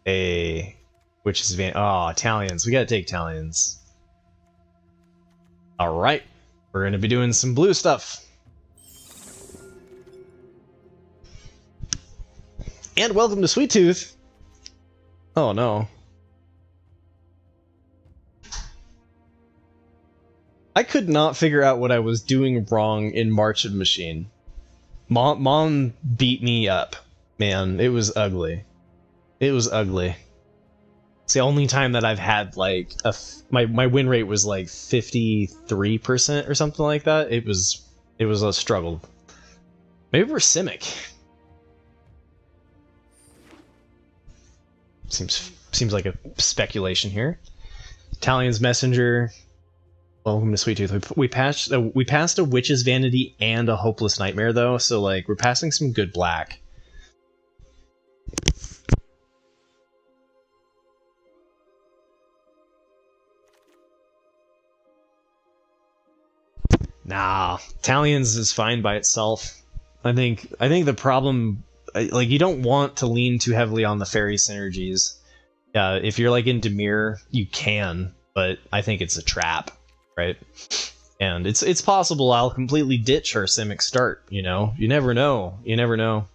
a Witch's Van. Oh, Talions. We gotta take Talions. Alright. We're gonna be doing some blue stuff. And welcome to Sweet Tooth. Oh no. I could not figure out what I was doing wrong in March of Machine. Mom beat me up. Man, it was ugly. It was ugly. It's the only time that I've had like my win rate was like 53% or something like that. It was a struggle. Maybe we're Simic. Seems like a speculation here. Talion's Messenger. Welcome to Sweet Tooth. We passed a Witch's Vanity and a Hopeless Nightmare though, so like we're passing some good black. Nah, Talions is fine by itself. I think the problem, like, you don't want to lean too heavily on the Faerie synergies. If you're like in Dimir, you can, but I think it's a trap, right? And it's possible I'll completely ditch our Simic start. You know, you never know. You never know.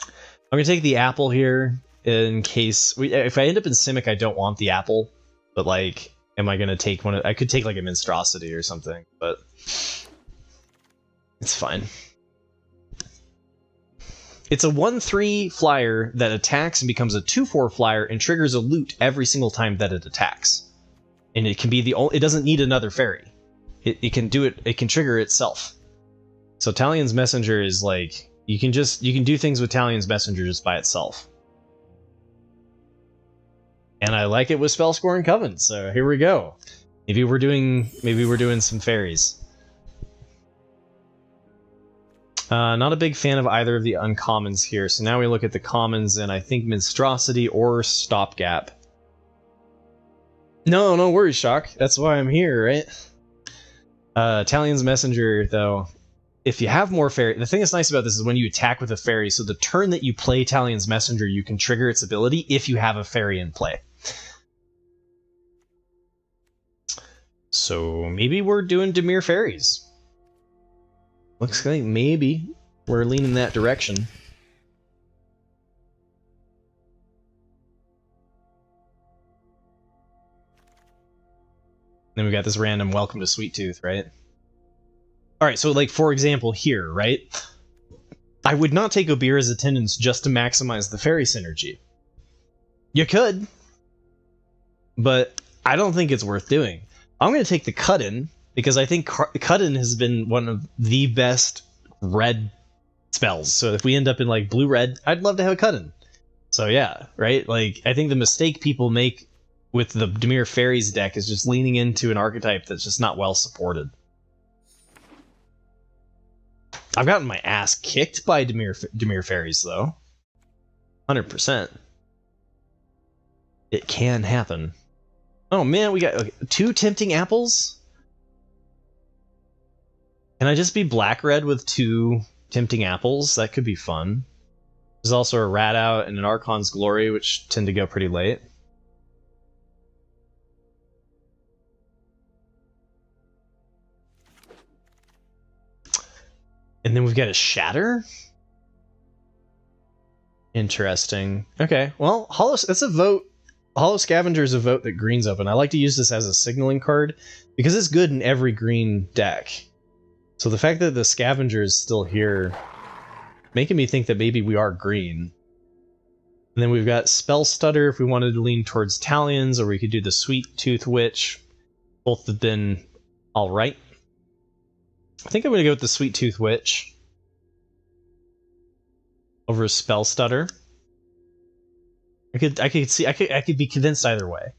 I'm gonna take the apple here in case if I end up in Simic, I don't want the apple, but like, am I gonna take one? I could take like a Monstrosity or something, but it's fine. It's a 1/3 flyer that attacks and becomes a 2/4 flyer and triggers a loot every single time that it attacks. And it can be the only. It doesn't need another fairy. It can do it. It can trigger itself. So Talion's Messenger is like you can do things with Talion's Messenger just by itself. And I like it with Spellscore and Coven. So here we go. Maybe we're doing some fairies. Not a big fan of either of the uncommons here, so now we look at the commons, and I think Monstrosity or Stopgap. No worries, Shock. That's why I'm here, right? Talion's Messenger, though, if you have more fairy... The thing that's nice about this is when you attack with a fairy, so the turn that you play Talion's Messenger, you can trigger its ability if you have a fairy in play. So maybe we're doing Dimir Faeries. Looks like maybe we're leaning that direction. Then we got this random welcome to Sweet Tooth, right? Alright, so like for example here, right? I would not take Obira's Attendance just to maximize the fairy synergy. You could, but I don't think it's worth doing. I'm going to take the cut-in, because I think Cut-in has been one of the best red spells. So if we end up in like blue-red, I'd love to have a Cut-in. So yeah, right? Like, I think the mistake people make with the Dimir Faeries deck is just leaning into an archetype that's just not well supported. I've gotten my ass kicked by Dimir Faeries, though. 100%. It can happen. Oh man, we got 2 Tempting Apples? Can I just be black-red with 2 Tempting Apples? That could be fun. There's also a Rat Out and an Archon's Glory, which tend to go pretty late. And then we've got a Shatter? Interesting. Okay, well, that's a vote. Hollow Scavenger is a vote that green's open. I like to use this as a signaling card, because it's good in every green deck. So the fact that the Scavenger is still here, making me think that maybe we are green. And then we've got Spell Stutter if we wanted to lean towards Talions, or we could do the Sweet Tooth Witch. Both have been alright. I think I'm going to go with the Sweet Tooth Witch over Spell Stutter. I could be convinced either way.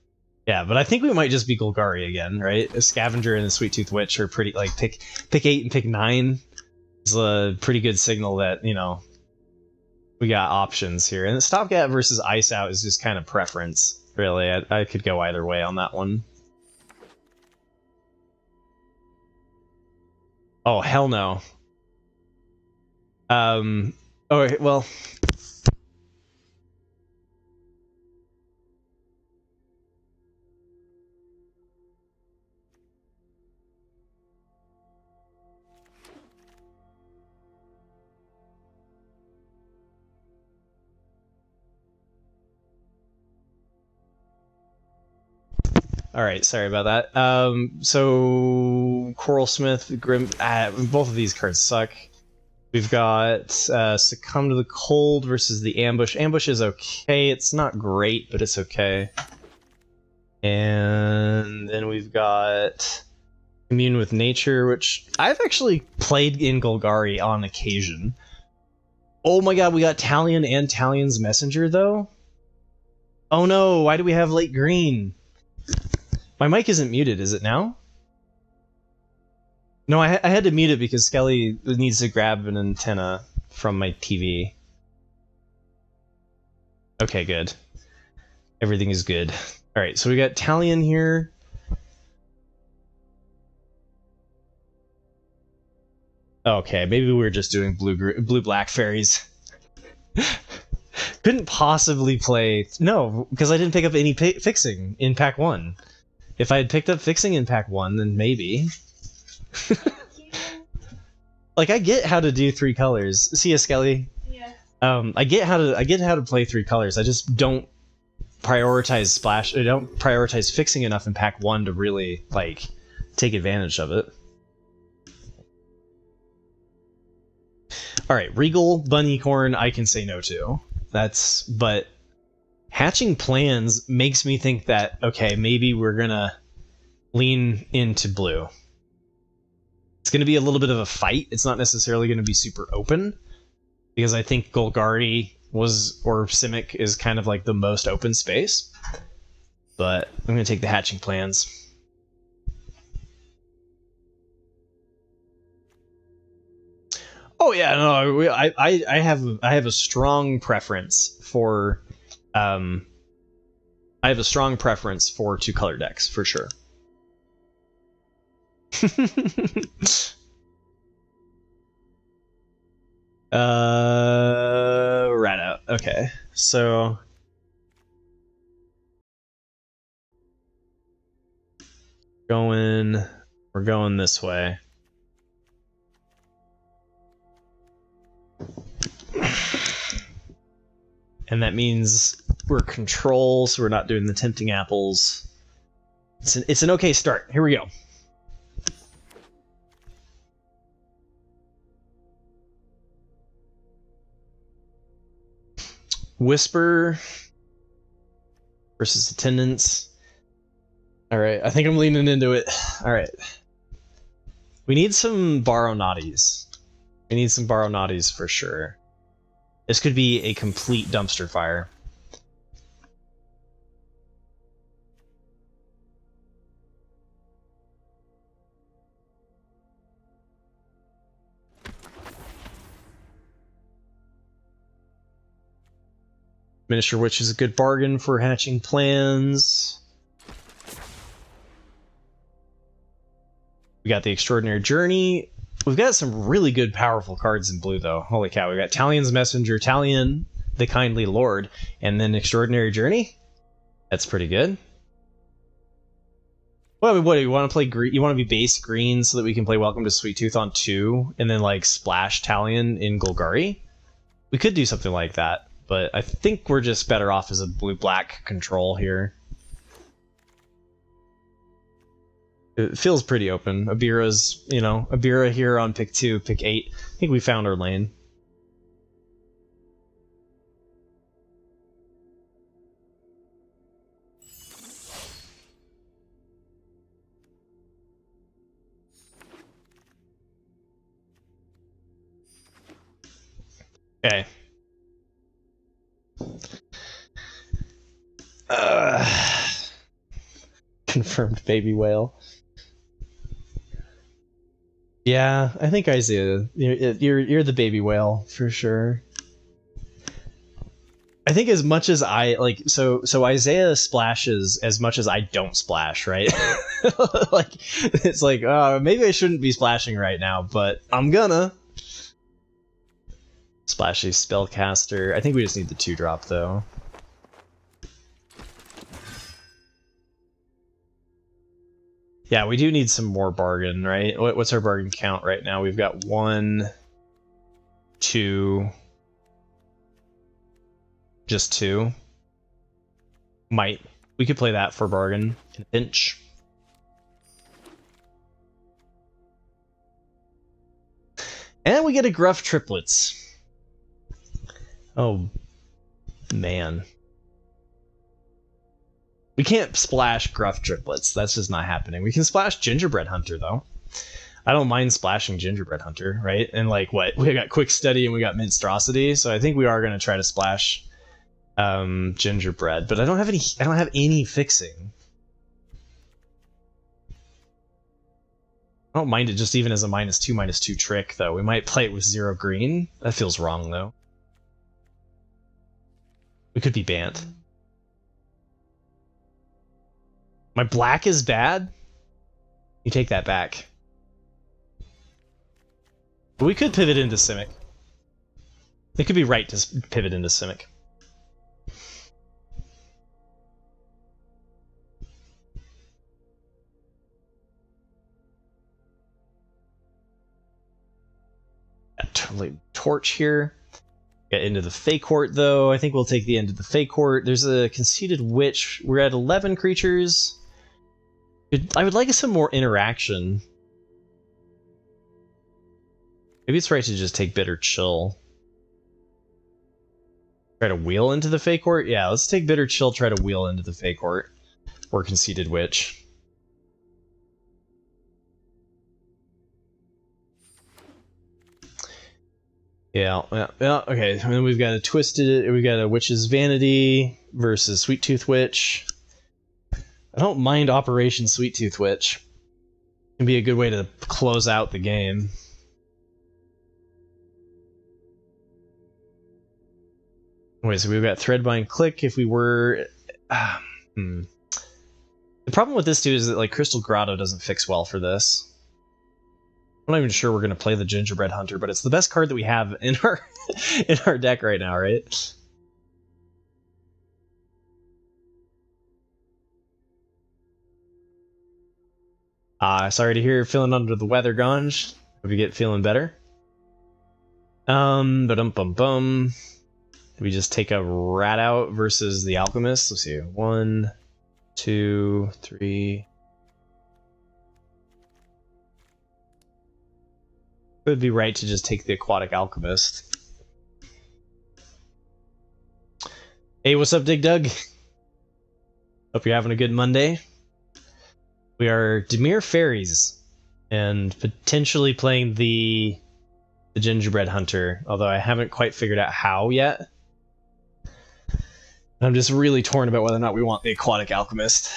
Yeah, but I think we might just be Golgari again, right? A Scavenger and a Sweet Tooth Witch are pretty, like, pick 8 and pick 9 is a pretty good signal that, you know, we got options here. And the Stopgap versus Ice Out is just kind of preference, really. I could go either way on that one. Oh, hell no. Oh, well... All right, sorry about that. So Coralsmith, Grim, both of these cards suck. We've got Succumb to the Cold versus the Ambush. Ambush is okay. It's not great, but it's okay. And then we've got Commune with Nature, which I've actually played in Golgari on occasion. Oh my god, we got Talion and Talion's Messenger, though? Oh no, why do we have late green? My mic isn't muted, is it now? No, I had to mute it because Skelly needs to grab an antenna from my TV. Okay, good. Everything is good. Alright, so we got Talion here. Okay, maybe we were just doing blue-black fairies. Couldn't possibly play... No, because I didn't pick up any fixing in pack 1. If I had picked up fixing in pack 1, then maybe. Like, I get how to do 3 colors. See ya, Skelly? Yeah. I get how to play 3 colors. I just don't prioritize splash. I don't prioritize fixing enough in pack 1 to really, like, take advantage of it. Alright, Regal, Bunnycorn, I can say no to. But Hatching Plans makes me think that, okay, maybe we're gonna lean into blue. It's gonna be a little bit of a fight. It's not necessarily gonna be super open, because I think Golgari or Simic is kind of like the most open space. But I'm gonna take the Hatching Plans. Oh yeah, no, I have a strong preference for I have a strong preference for 2-color decks for sure. Rat out. Okay, so we're going this way. And that means we're control, so we're not doing the tempting apples. It's an okay start. Here we go. Whisper versus Attendance. Alright, I think I'm leaning into it. Alright. We need some Borrow Naughties. We need some Borrow Naughties for sure. This could be a complete dumpster fire. Miniature Witch is a good bargain for Hatching Plans. We got the Extraordinary Journey. We've got some really good, powerful cards in blue, though. Holy cow, we got Talion's Messenger, Talion, the Kindly Lord, and then Extraordinary Journey? That's pretty good. What do you want to play green? You want to be base green so that we can play Welcome to Sweet Tooth on 2, and then, like, splash Talion in Golgari? We could do something like that, but I think we're just better off as a blue-black control here. It feels pretty open. Abira's, Abira here on pick 2, pick 8. I think we found our lane. Okay. Confirmed baby whale. Yeah, I think Isaiah, you're the baby whale for sure. I think as much as I like, so Isaiah splashes as much as I don't splash, right? Like, it's like, maybe I shouldn't be splashing right now, but I'm gonna. Splashy Spellcaster. I think we just need the 2-drop though. Yeah, we do need some more bargain, right? What's our bargain count right now? We've got 1, 2, just 2. Might We could play that for bargain in a pinch. And we get a Gruff Triplets. Oh, man. We can't splash Gruff Triplets. That's just not happening. We can splash Gingerbread Hunter, though. I don't mind splashing Gingerbread Hunter, right? And like, what? We got Quick Study and we got Minstrosity, so I think we are going to try to splash Gingerbread. But I don't have any fixing. I don't mind it just even as a -2/-2 trick, though. We might play it with 0 green. That feels wrong, though. We could be banned. My black is bad? You take that back. But we could pivot into Simic. It could be right to pivot into Simic. Torch here. Get into the Fey Court, though. I think we'll take the end of the Fey Court. There's a Conceited Witch. We're at 11 creatures. I would like some more interaction. Maybe it's right to just take Bitter Chill. Try to wheel into the Fey Court? Yeah, let's take Bitter Chill, try to wheel into the Fey Court. Or Conceited Witch. Yeah, okay. And then we've got a Witch's Vanity versus Sweet Tooth Witch. I don't mind Operation Sweet Tooth Witch. It can be a good way to close out the game. Wait, so we've got Threadbind Click if we were... The problem with this, too, is that like Crystal Grotto doesn't fix well for this. I'm not even sure we're going to play the Gingerbread Hunter, but it's the best card that we have in our deck right now, right? Sorry to hear you're feeling under the weather, Ganj. Hope you get feeling better. Ba-dum-bum-bum. We just take a Rat Out versus the Alchemist. Let's see. 1, 2, 3... It would be right to just take the Aquatic Alchemist. Hey, what's up, Dig Dug? Hope you're having a good Monday. We are Dimir Faeries, and potentially playing the Gingerbread Hunter, although I haven't quite figured out how yet. I'm just really torn about whether or not we want the Aquatic Alchemist.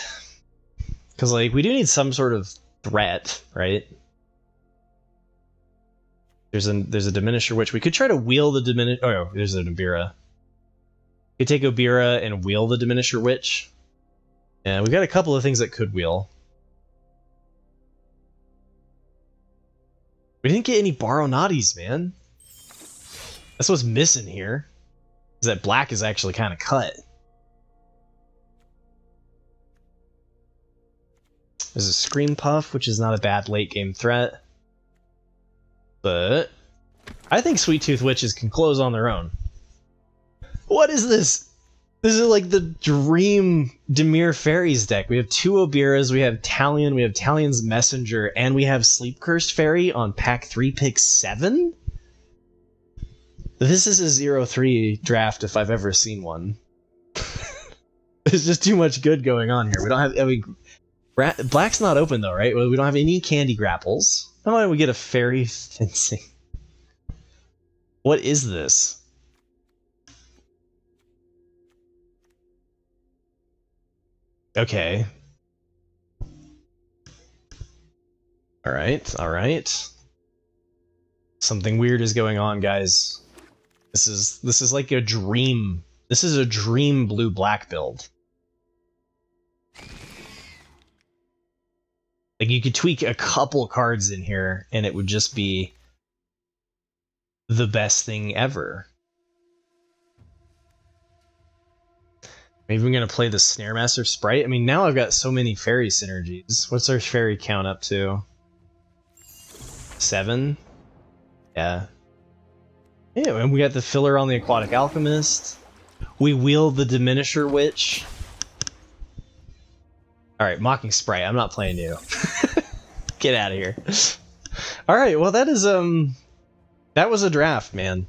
Because, like, we do need some sort of threat, right? There's a Diminisher Witch. We could try to wheel the Diminisher... Oh, no, there's an Obira. We could take Obira and wheel the Diminisher Witch. And we've got a couple of things that could wheel. We didn't get any Baronadis, man. That's what's missing here. Is that black is actually kind of cut. There's a Scream Puff, which is not a bad late game threat. But I think Sweet Tooth Witches can close on their own. What is this? This is like the dream Dimir Faeries deck. We have 2 Obiras, we have Talion, we have Talion's Messenger, and we have Sleep Cursed Fairy on pack 3, pick 7? This is a 0-3 draft if I've ever seen one. There's just too much good going on here. We don't have... I mean, black's not open though, right? We don't have any Candy Grapples. How about we get a Fairy Fencing? What is this? Okay. Alright. Something weird is going on, guys. This is like a dream. This is a dream blue-black build. Like, you could tweak a couple cards in here, and it would just be the best thing ever. Maybe I'm going to play the Snare Master Sprite. I mean, now I've got so many fairy synergies. What's our fairy count up to? 7? Yeah. Yeah, and we got the filler on the Aquatic Alchemist. We wheel the Diminisher Witch. Alright, Mocking Sprite, I'm not playing you. Get out of here. Alright, well that is, that was a draft, man.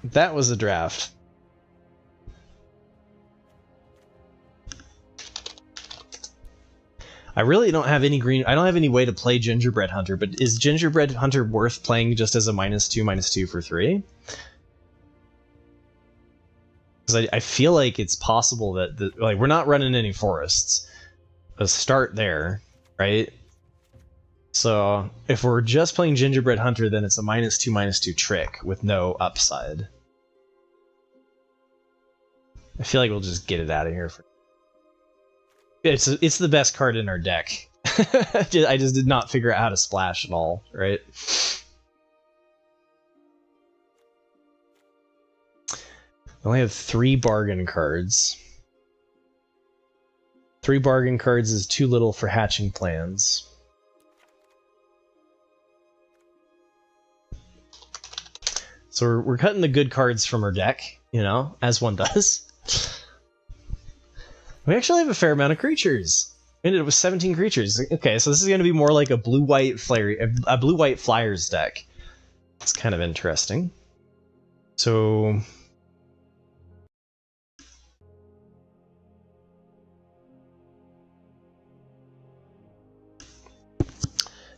That was a draft. I really don't have any green... I don't have any way to play Gingerbread Hunter, but is Gingerbread Hunter worth playing just as a -2/-2 for 3? Because I feel like it's possible that... like, we're not running any forests. Let's start there, right? So, if we're just playing Gingerbread Hunter, then it's a -2/-2 trick with no upside. I feel like we'll just get it out of here for... It's the best card in our deck. I just did not figure out how to splash at all, right? I only have 3 bargain cards. 3 bargain cards is too little for hatching plans. So we're cutting the good cards from our deck, you know, as one does. We actually have a fair amount of creatures. We ended up with 17 creatures. Okay, so this is going to be more like a blue-white a blue-white Flyers deck. It's kind of interesting. So...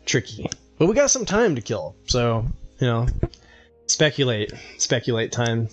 tricky. But we got some time to kill, so, you know, speculate time.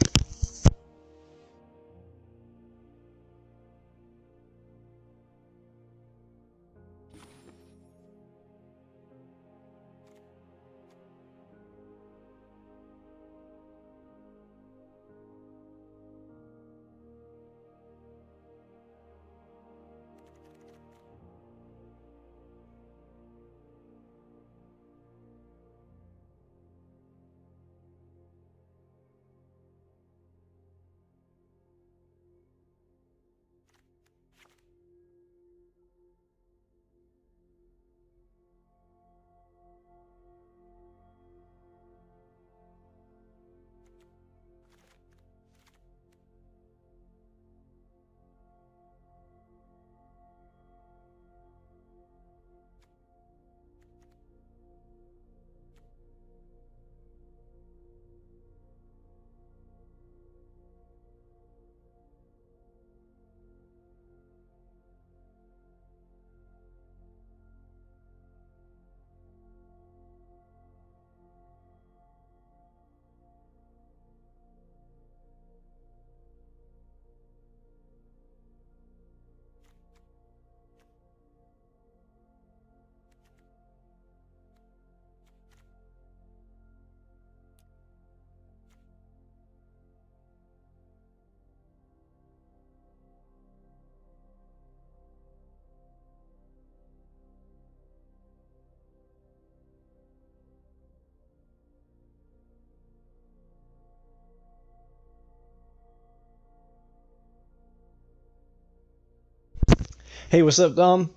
Hey, what's up, Dom?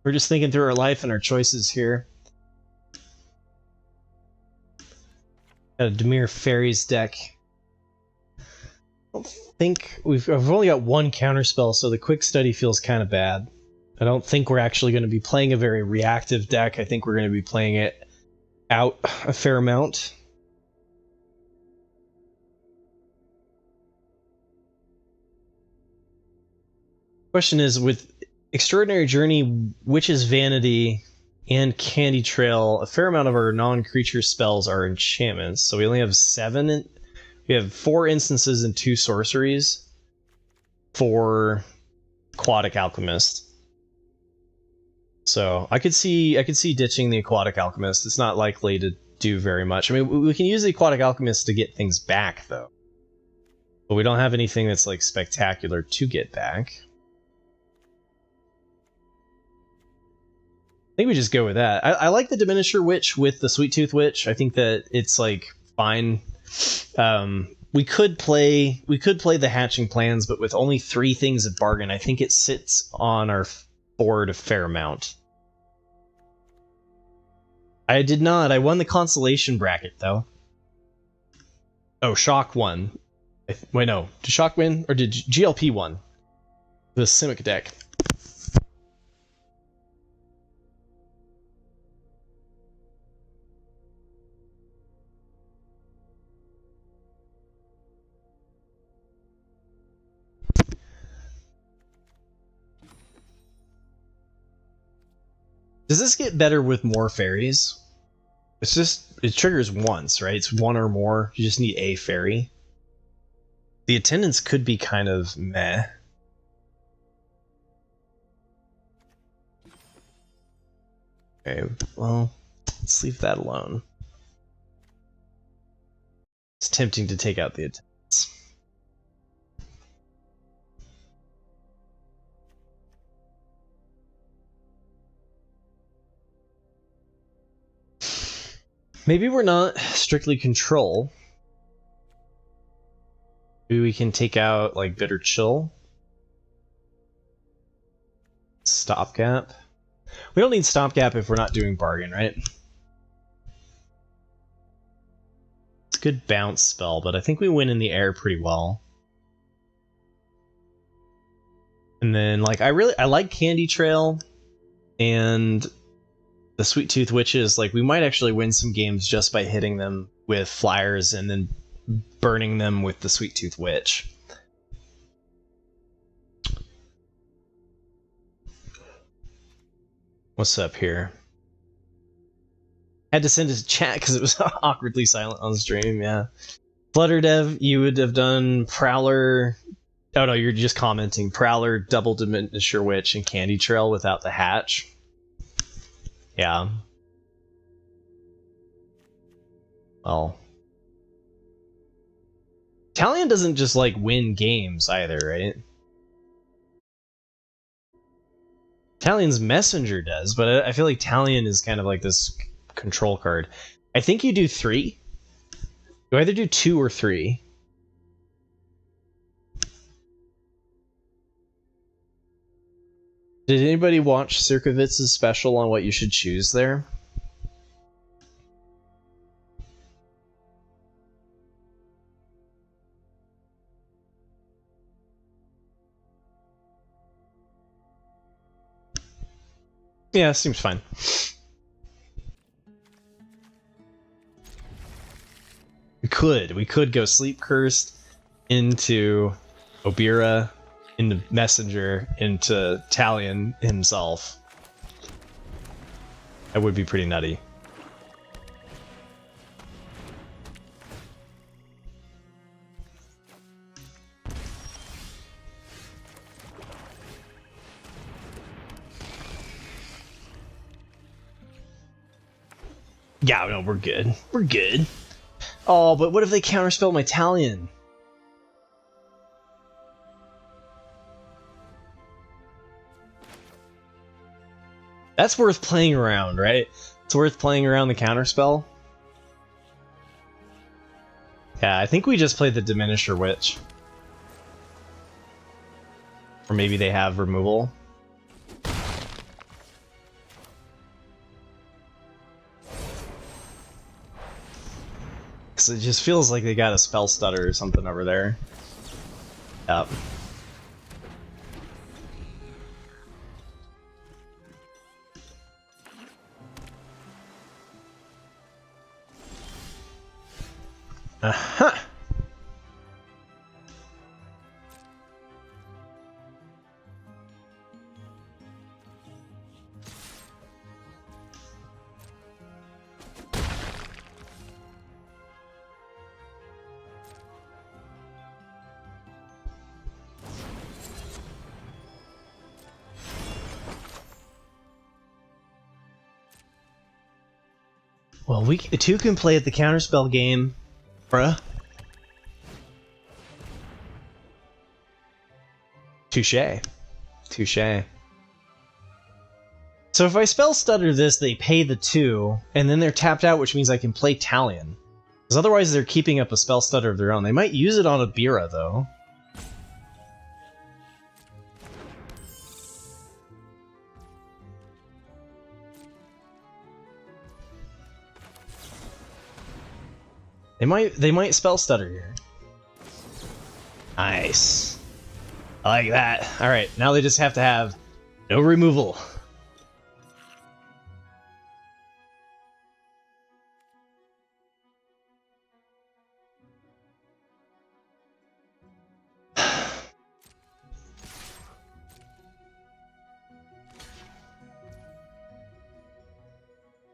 We're just thinking through our life and our choices here. Got a Dimir Faeries deck. I don't think I've only got 1 counterspell, so the quick study feels kind of bad. I don't think we're actually going to be playing a very reactive deck. I think we're going to be playing it out a fair amount. Question is, with Extraordinary Journey, Witch's Vanity, and Candy Trail, a fair amount of our non-creature spells are enchantments, so we only have 7. We have 4 instances and 2 sorceries for Aquatic Alchemist. So I could see ditching the Aquatic Alchemist. It's not likely to do very much. I mean, we can use the Aquatic Alchemist to get things back, though. But we don't have anything that's like spectacular to get back. I think we just go with that. I like the Diminisher Witch with the Sweet Tooth Witch. I think that it's like fine. We could play the Hatching Plans, but with only 3 things at bargain, I think it sits on our board a fair amount. I did not. I won the consolation bracket though. Oh, Shock won. Wait, no. Did Shock win or did GLP win? The Simic deck. Does this get better with more fairies? It's just, it triggers once, right? It's one or more. You just need a fairy. The attendance could be kind of meh. Okay, well, let's leave that alone. It's tempting to take out the attendance. Maybe we're not strictly control. Maybe we can take out, like, Bitter Chill. Stopgap. We don't need Stopgap if we're not doing Bargain, right? It's a good bounce spell, but I think we win in the air pretty well. And then, like, I like Candy Trail and the Sweet Tooth Witches. Like, we might actually win some games just by hitting them with flyers and then burning them with the Sweet Tooth Witch. What's up here? Had to send a chat because it was awkwardly silent on stream, yeah. Flutter Dev, you would have done Prowler. Oh no, you're just commenting. Prowler, Double Diminisher Witch, and Candy Trail without the hatch. Yeah. Well. Talion doesn't just, like, win games either, right? Talion's Messenger does, but I feel like Talion is kind of like this control card. I think you do 3. You either do 2 or 3. Did anybody watch Sirkovitz's special on what you should choose there? Yeah, seems fine. We could go Sleep Cursed into Obira, into Messenger, into Talion himself. That would be pretty nutty. Yeah, no, we're good. We're good. Oh, but what if they counterspell my Talion? That's worth playing around, right? It's worth playing around the counterspell. Yeah, I think we just played the Diminisher Witch. Or maybe they have removal. Because it just feels like they got a spell stutter or something over there. Yep. Uh-huh. Well, we two can play at the counterspell game, bruh. Touche. Touche. So if I spell stutter this, they pay the 2, and then they're tapped out, which means I can play Talion. Because otherwise they're keeping up a spell stutter of their own. They might use it on a Bira, though. They might spell stutter here. Nice. I like that. Alright, now they just have to have no removal.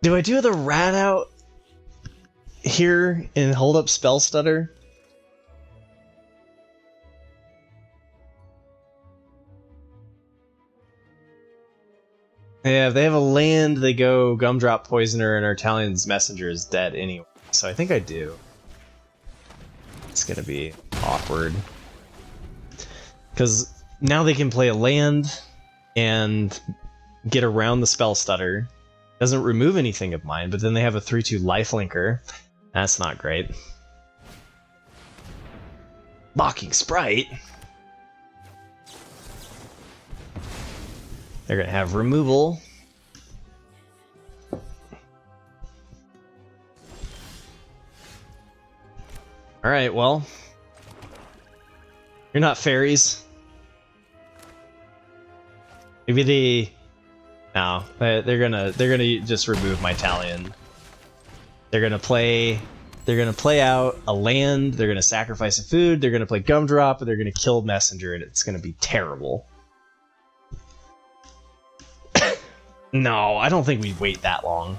Do I do the rat out here and hold up spell stutter? Yeah, if they have a land, they go Gumdrop Poisoner, and our Talion's Messenger is dead anyway. So I think I do. It's gonna be awkward. Because now they can play a land and get around the spell stutter. Doesn't remove anything of mine, but then they have a 3/2 lifelinker. That's not great. Mocking Sprite? They're gonna have removal. Alright, well. You're not fairies. Maybe they... No, they're gonna just remove my Talion. They're gonna play out a land, they're gonna sacrifice a food, they're gonna play Gumdrop, and they're gonna kill Messenger, and it's gonna be terrible. No, I don't think we'd wait that long.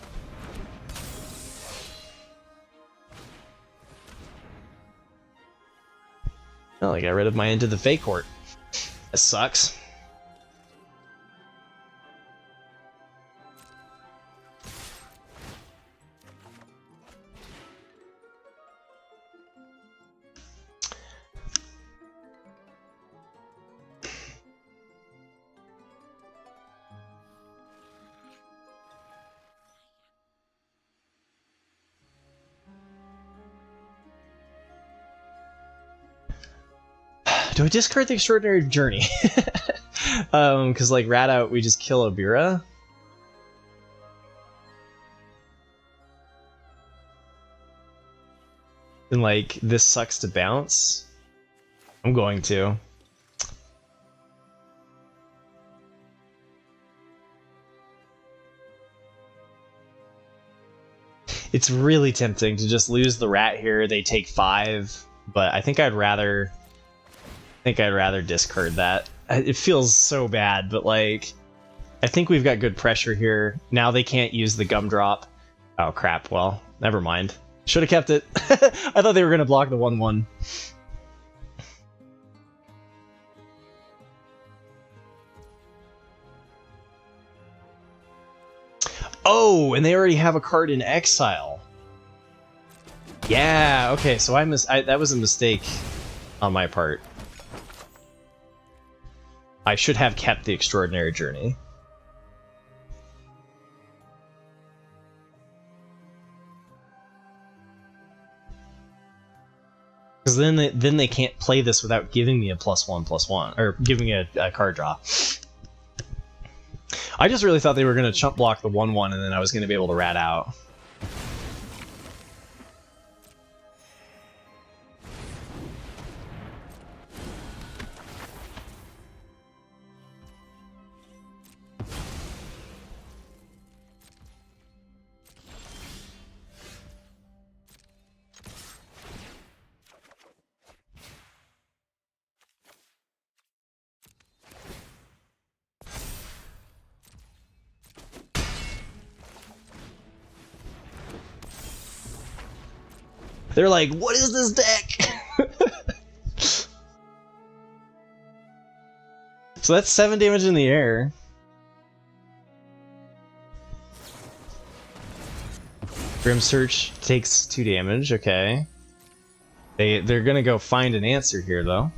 Oh, I got rid of my Into the Fey Court. That sucks. Do I discard the Extraordinary Journey? Because like rat out, we just kill Obira. And like this sucks to bounce. I'm going to. It's really tempting to just lose the rat here. They take 5, but I think I'd rather discard that. It feels so bad, but like, I think we've got good pressure here. Now they can't use the Gumdrop. Oh crap, well, never mind. Should have kept it. I thought they were going to block the 1/1. Oh, and they already have a card in exile. Yeah, okay, so that was a mistake on my part. I should have kept the Extraordinary Journey. Because then they can't play this without giving me a +1/+1, or giving me a card draw. I just really thought they were going to chump block the 1/1 and then I was going to be able to rat out. They're like, what is this deck? So that's 7 damage in the air. Grim Search takes 2 damage, okay. They're gonna go find an answer here, though.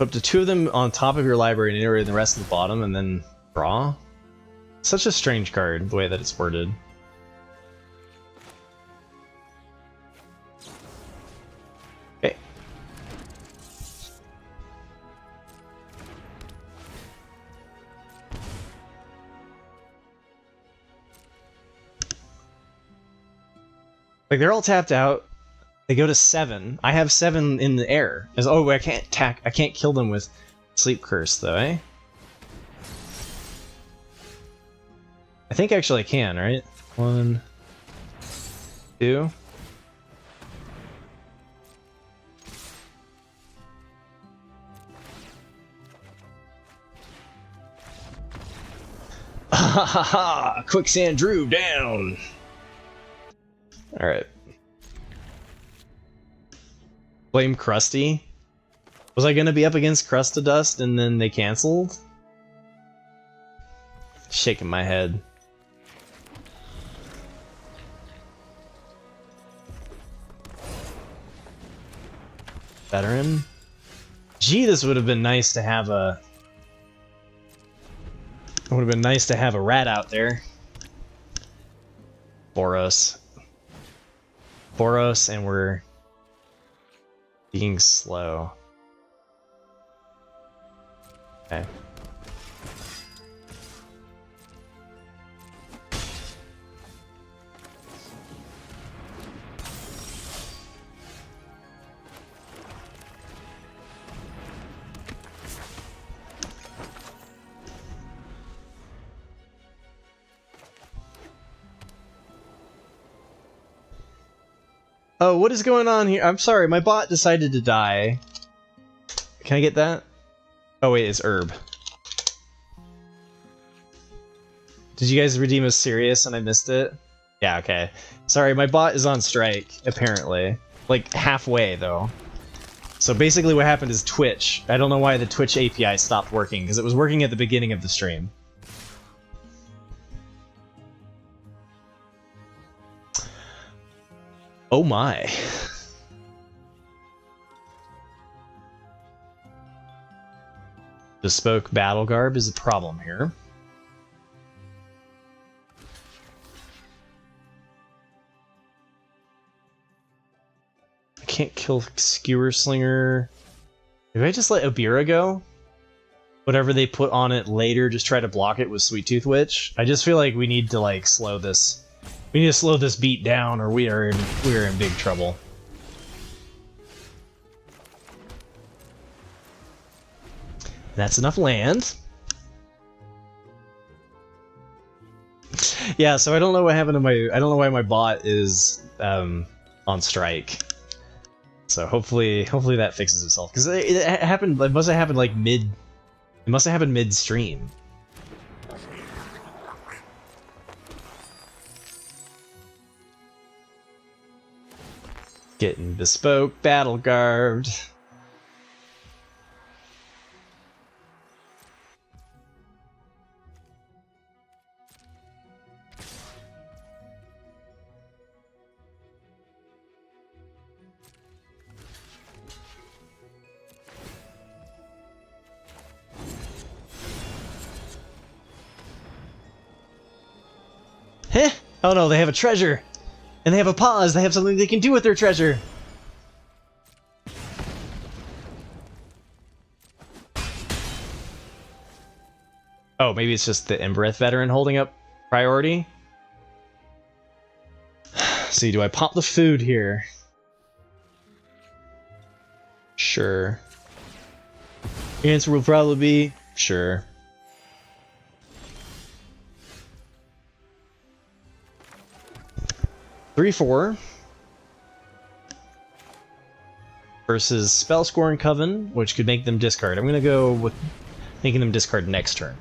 Up to 2 of them on top of your library and iterate the rest of the bottom, and then draw? Such a strange card, the way that it's worded. Okay. Like, they're all tapped out. They go to 7. I have 7 in the air. Oh, I can't kill them with Sleep Curse, though, eh? I think actually I can, right? 1, 2. Ha ha ha! Quicksand Drew down! Alright. Blame Krusty? Was I gonna be up against Crustadust and then they canceled? Shaking my head. Veteran? Gee, this would have been nice to have a... It would have been nice to have a rat out there. Boros. Boros, and we're being slow. Okay. Oh, what is going on here? I'm sorry, my bot decided to die. Can I get that? Oh wait, it's herb. Did you guys redeem a serious and I missed it? Yeah, okay. Sorry, my bot is on strike, apparently. Like, halfway, though. So basically what happened is Twitch. I don't know why the Twitch API stopped working, because it was working at the beginning of the stream. Oh my. Bespoke battle garb is a problem here. I can't kill Skewer Slinger. Maybe I just let Obira go? Whatever they put on it later, just try to block it with Sweet Tooth Witch. I just feel like we need to like slow this. We need to slow this beat down, or we are in big trouble. That's enough land. Yeah, so I don't know what happened to my. I don't know why my bot is on strike. So hopefully that fixes itself, because it happened. It must have happened like mid. It must have happened midstream. Getting bespoke battle garbed. Heh! Oh no, they have a treasure! And they have a pause! They have something they can do with their treasure! Oh, maybe it's just the Embereth veteran holding up priority? See, do I pop the food here? Sure. The answer will probably be sure. Three, 4 versus Spellscorn Coven, which could make them discard. I'm gonna go with making them discard next turn.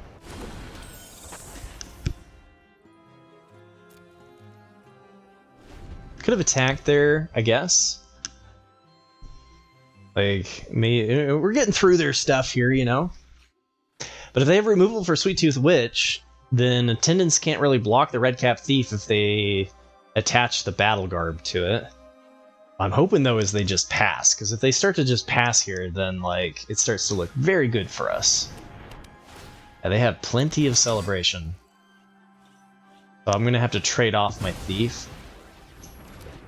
Could have attacked there, I guess. Like, we're getting through their stuff here, you know? But if they have removal for Sweet Tooth Witch, then Attendants can't really block the Redcap Thief if they attach the Battle Garb to it. I'm hoping, though, is they just pass, because if they start to just pass here, then, like, it starts to look very good for us. And they have plenty of Celebration. So I'm going to have to trade off my Thief.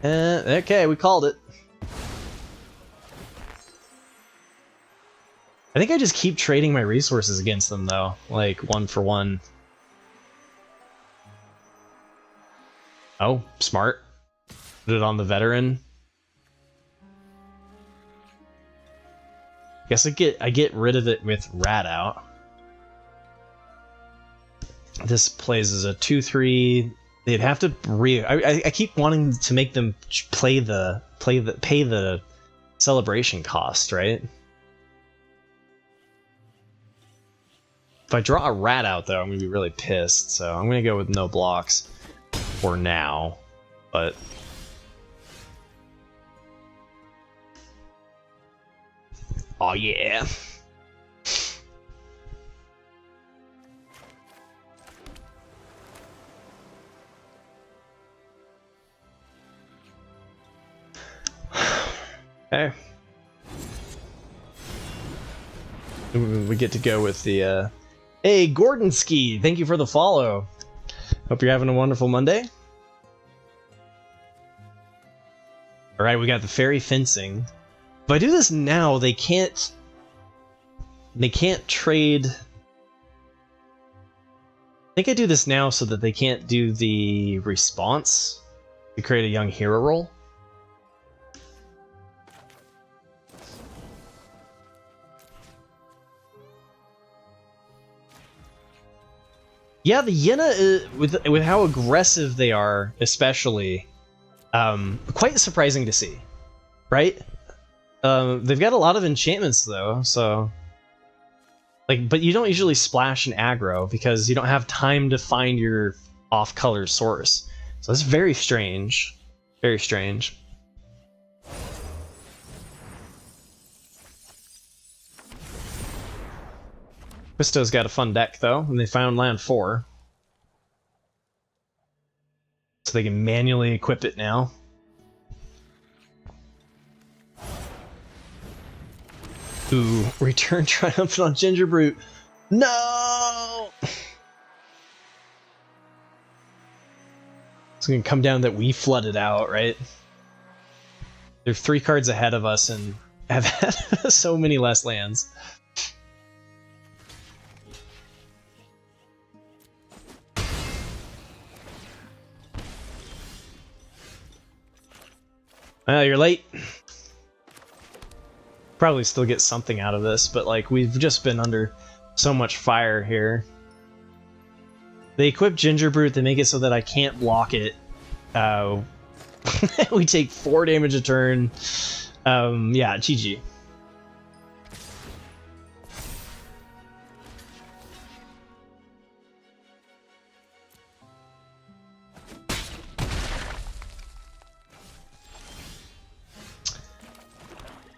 Okay, we called it. I think I just keep trading my resources against them, though. Like, 1 for 1. Oh, smart. Put it on the veteran. Guess I get rid of it with Rat out. This plays as a 2/3. They'd have to I keep wanting to make them pay the celebration cost, right? If I draw a rat out, though, I'm going to be really pissed, so I'm going to go with no blocks for now, but... Oh yeah! Okay. We get to go with the, Hey, Gordon Ski! Thank you for the follow! Hope you're having a wonderful Monday. Alright, we got the Faerie fencing. If I do this now, they can't trade... I think I do this now so that they can't do the response to create a young hero roll. Yeah, the Yenna, with how aggressive they are, especially, quite surprising to see, right? They've got a lot of enchantments though, so like, but you don't usually splash an aggro because you don't have time to find your off-color source. So that's very strange, very strange. Quisto's got a fun deck, though, and they found land 4. So they can manually equip it now. Ooh, return triumphant on Gingerbrute. No! It's gonna come down that we flooded out, right? They're 3 cards ahead of us and have had so many less lands. Well, you're late. Probably still get something out of this, but like we've just been under so much fire here. They equip Gingerbrute, they make it so that I can't block it. We take 4 damage a turn. Yeah, GG.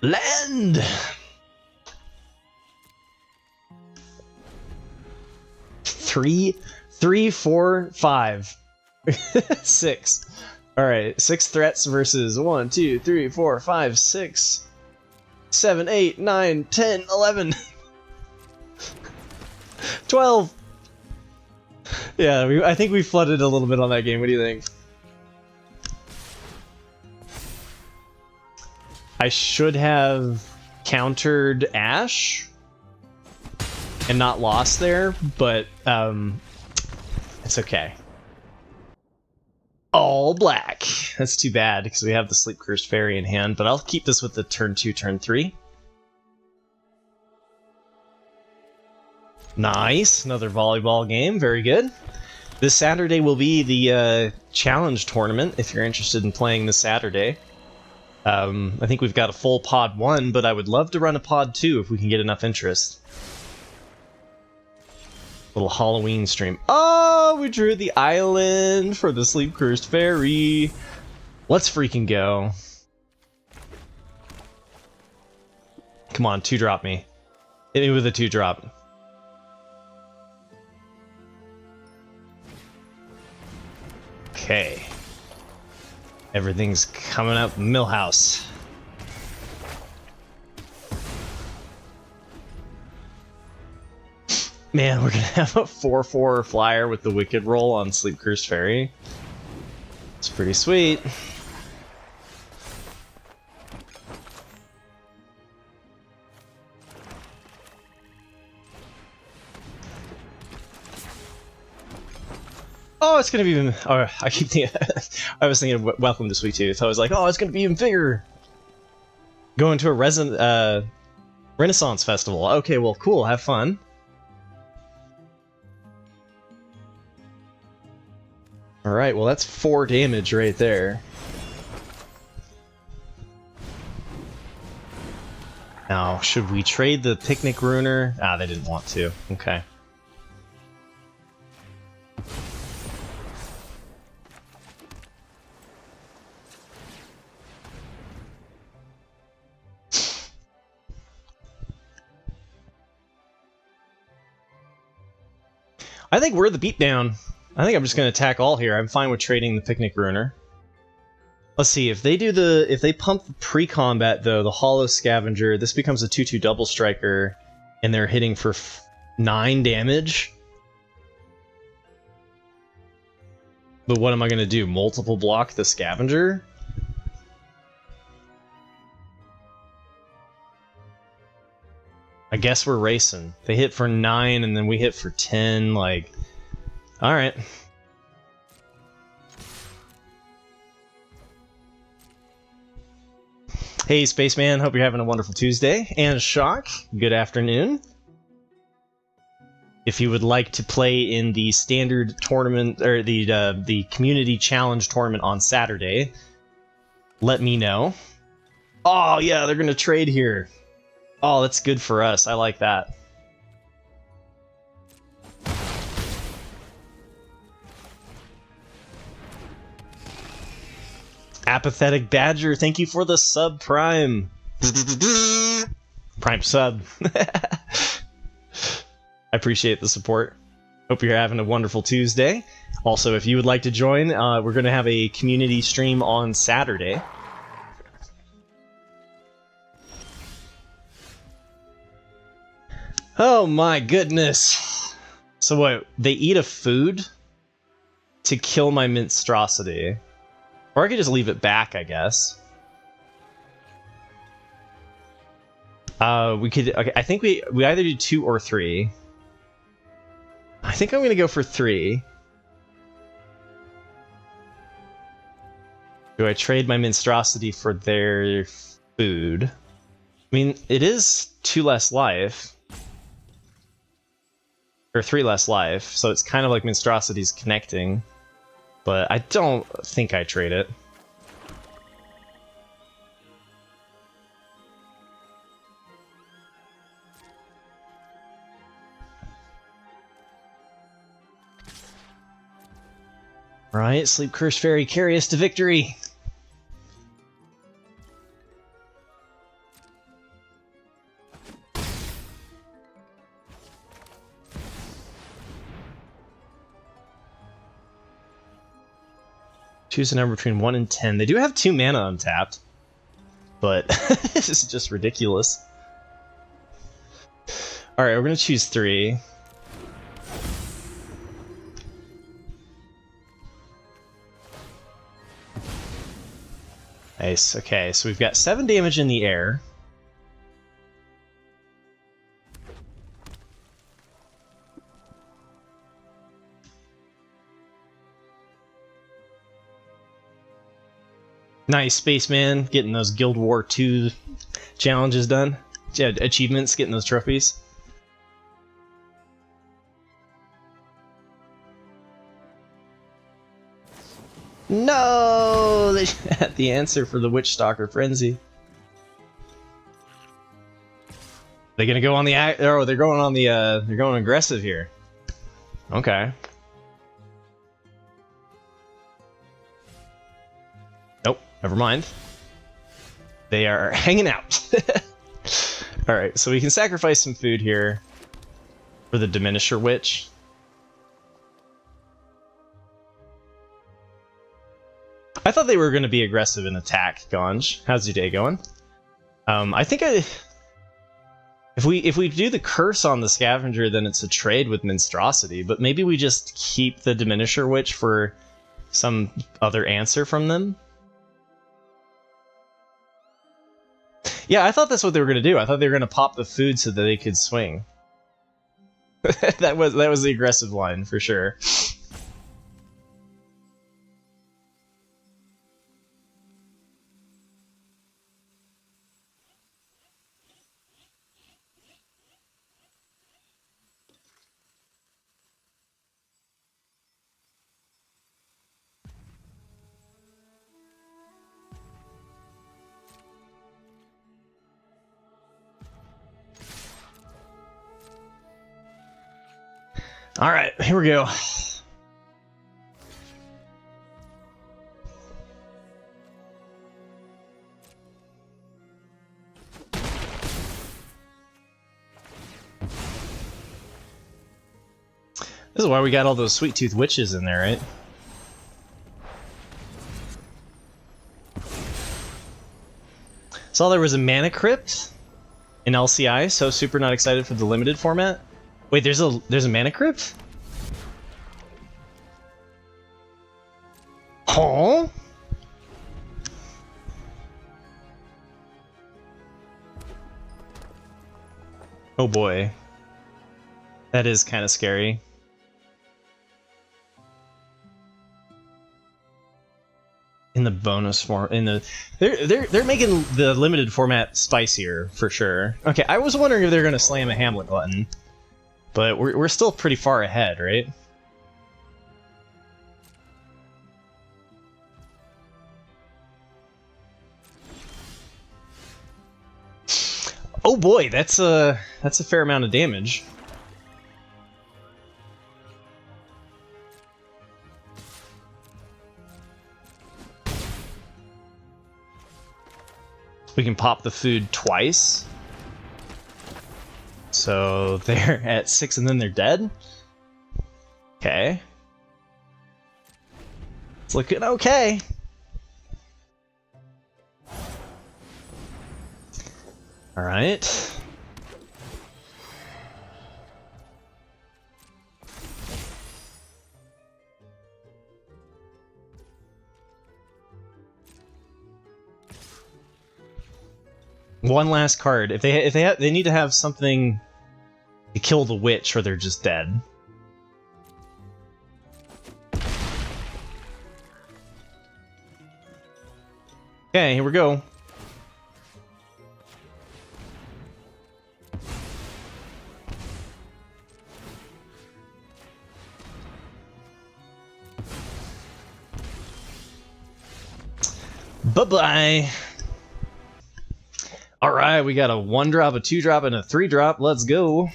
Land! 3, 4, 5. 6. Alright, 6 threats versus 1, 2, 3, 4, 5, 6, 7, 8, 9, 10, 11. 12! Yeah, I think we flooded a little bit on that game. What do you think? I should have countered Ash and not lost there, but it's okay. All black. That's too bad because we have the Sleep Cursed Faerie in hand, but I'll keep this with the turn 2, turn 3. Nice, another volleyball game, very good. This Saturday will be the challenge tournament if you're interested in playing this Saturday. I think we've got a full pod 1, but I would love to run a pod 2 if we can get enough interest. Little Halloween stream. Oh, we drew the island for the Sleep Cursed Faerie. Let's freaking go. Come on, 2-drop me. Hit me with a 2-drop. Okay. Everything's coming up Millhouse. Man, we're gonna have a 4/4 flyer with the Wicked roll on Sleep Cursed Faerie. It's pretty sweet. Oh, it's gonna be even. Oh, I keep thinking. I was thinking of Welcome to Sweet Tooth. I was like, oh, it's gonna be even bigger. Going to a Renaissance festival. Okay, well, cool. Have fun. All right. Well, that's 4 damage right there. Now, should we trade the Picnic Ruiner? Ah, they didn't want to. Okay. I think we're the beatdown. I think I'm just going to attack all here. I'm fine with trading the Picnic Ruiner. Let's see, if they pump the pre-combat though, the Hollow Scavenger, this becomes a 2/2 double striker, and they're hitting for 9 damage. But what am I gonna do? Multiple block the Scavenger? I guess we're racing. They hit for 9 and then we hit for 10, like... Alright. Hey, Spaceman, hope you're having a wonderful Tuesday. And Shock, good afternoon. If you would like to play in the standard tournament, or the community challenge tournament on Saturday, let me know. Oh, yeah, they're going to trade here. Oh, that's good for us. I like that. Apathetic Badger, thank you for the sub prime. Prime sub. I appreciate the support. Hope you're having a wonderful Tuesday. Also, if you would like to join, we're going to have a community stream on Saturday. Oh my goodness. So what, they eat a food to kill my monstrosity? Or I could just leave it back, I guess. We could, okay, I think we either do 2 or 3. I think I'm gonna go for 3. Do I trade my monstrosity for their food? I mean, it is 2 less life. Or 3 less life, so it's kind of like monstrosity's connecting. But I don't think I trade it. Right, Sleep Cursed Fairy, carry us to victory! Choose a number between 1 and 10. They do have 2 mana untapped, but this is just ridiculous. Alright, we're gonna choose 3. Nice, okay, so we've got 7 damage in the air. Nice, Spaceman, getting those Guild War 2 challenges done. Yeah, achievements, getting those trophies. No! They had the answer for the Witch Stalker Frenzy. They gonna go on the... Oh, they're going on the... they're going aggressive here. Okay. Nope, never mind. They are hanging out. Alright, so we can sacrifice some food here for the Diminisher Witch. I thought they were going to be aggressive in attack, Ganj. How's your day going? I think if we do the curse on the Scavenger, then it's a trade with Monstrosity, but maybe we just keep the Diminisher Witch for some other answer from them? Yeah, I thought that's what they were going to do. I thought they were going to pop the food so that they could swing. that was the aggressive line, for sure. Alright, here we go. This is why we got all those Sweet Tooth Witches in there, right? Saw there was a Mana Crypt in LCI, so super not excited for the limited format. Wait, there's a Mana Crypt? Huh? Oh boy. That is kind of scary. In the bonus form, they're making the limited format spicier for sure. Okay, I was wondering if they're gonna slam a Hamlet button, but we're still pretty far ahead, right? Oh boy, that's a fair amount of damage. We can pop the food twice. So they're at 6 and then they're dead? Okay. It's looking okay. Alright. One last card. If they need to have something to kill the witch, or they're just dead. Okay, here we go. Bye-bye. Alright, we got a 1-drop, a 2-drop, and a 3-drop. Let's go.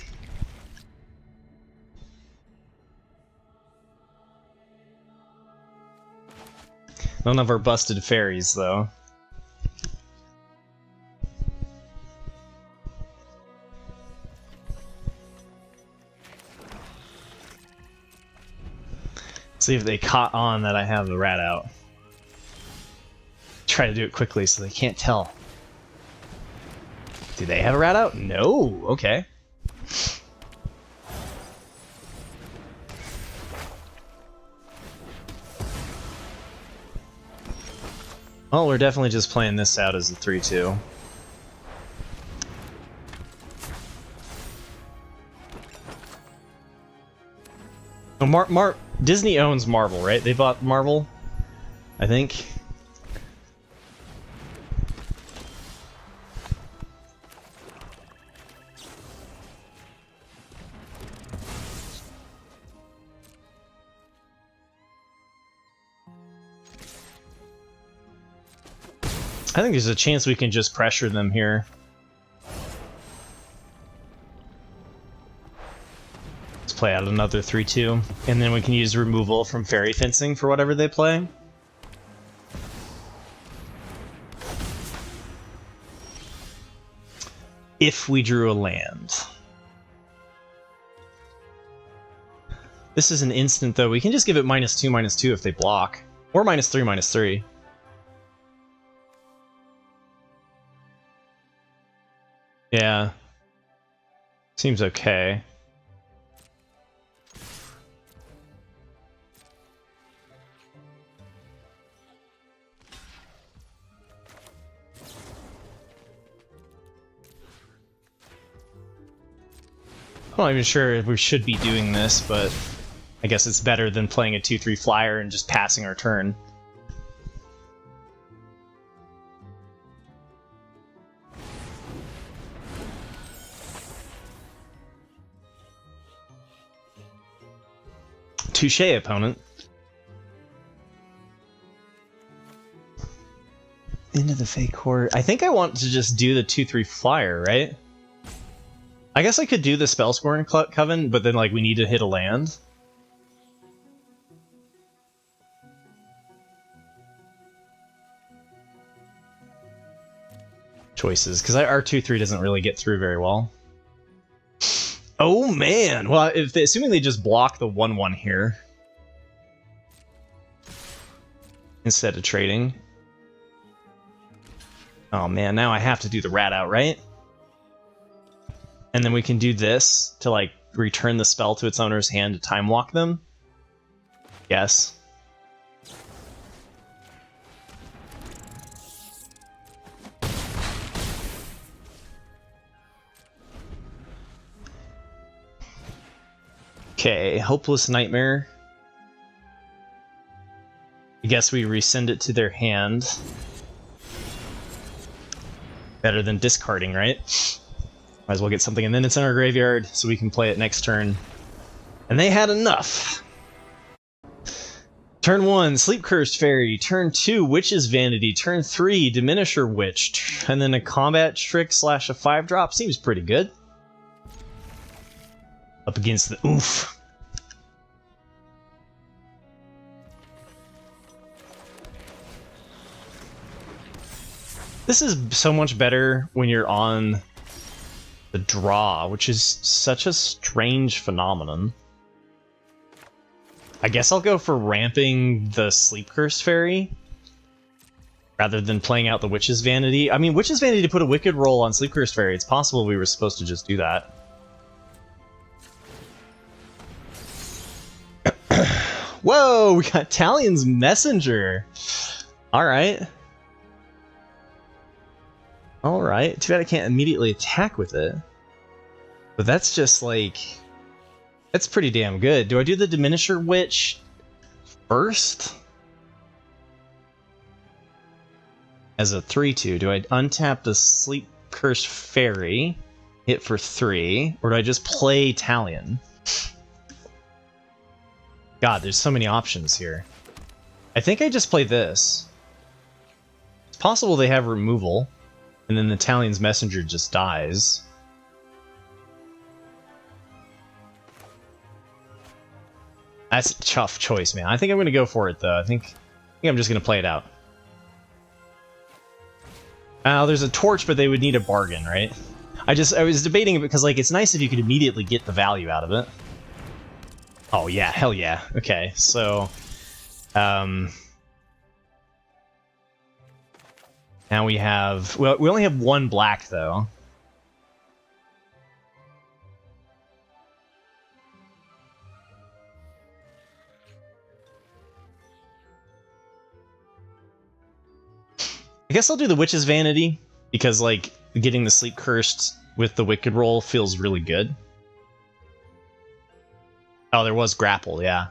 None of our busted fairies, though. See if they caught on that I have the rat out. Try to do it quickly so they can't tell. Do they have a rat out? No. Okay. Well, we're definitely just playing this out as a 3-2. Oh, Disney owns Marvel, right? They bought Marvel, I think. I think there's a chance we can just pressure them here. Let's play out another 3-2, and then we can use removal from fairy fencing for whatever they play. If we drew a land. This is an instant, though. We can just give it -2/-2 if they block. Or -3/-3. Yeah. Seems okay. I'm not even sure if we should be doing this, but I guess it's better than playing a 2/3 flyer and just passing our turn. Touche, opponent. Into the fake court. I think I want to just do the 2/3 flyer, right? I guess I could do the spell scoring coven, but then like we need to hit a land. Choices, because our 2/3 doesn't really get through very well. Oh man! Well, assuming they just block the 1/1 here instead of trading. Oh man, now I have to do the rat out, right? And then we can do this to like return the spell to its owner's hand to time walk them. Yes. Okay, Hopeless Nightmare. I guess we resend it to their hand. Better than discarding, right? Might as well get something, and then it's in our graveyard, so we can play it next turn. And they had enough! Turn 1, Sleep Cursed Fairy. Turn 2, Witch's Vanity. Turn 3, Diminisher Witch. And then a combat trick / a 5-drop. Seems pretty good. Up against the oof. This is so much better when you're on the draw, which is such a strange phenomenon. I guess I'll go for ramping the Sleep Cursed Fairy rather than playing out the Witch's Vanity. I mean, Witch's Vanity to put a Wicked roll on Sleep Cursed Fairy, it's possible we were supposed to just do that. Whoa, we got Talion's Messenger. Alright. Alright, too bad I can't immediately attack with it. But that's just like... that's pretty damn good. Do I do the Diminisher Witch first? As a 3/2, do I untap the Sleep Cursed Fairy, hit for 3, or do I just play Talion? God, there's so many options here. I think I just play this. It's possible they have removal, and then the Talion's Messenger just dies. That's a tough choice, man. I think I'm going to go for it, though. I think I'm just going to play it out. There's a torch, but they would need a bargain, right? I was debating it because, like, it's nice if you could immediately get the value out of it. Oh, yeah. Hell yeah. Okay, so... now we have... well, we only have one black, though. I guess I'll do the Witch's Vanity, because, like, getting the Sleep Cursed with the Wicked roll feels really good. Oh, there was Grapple, yeah.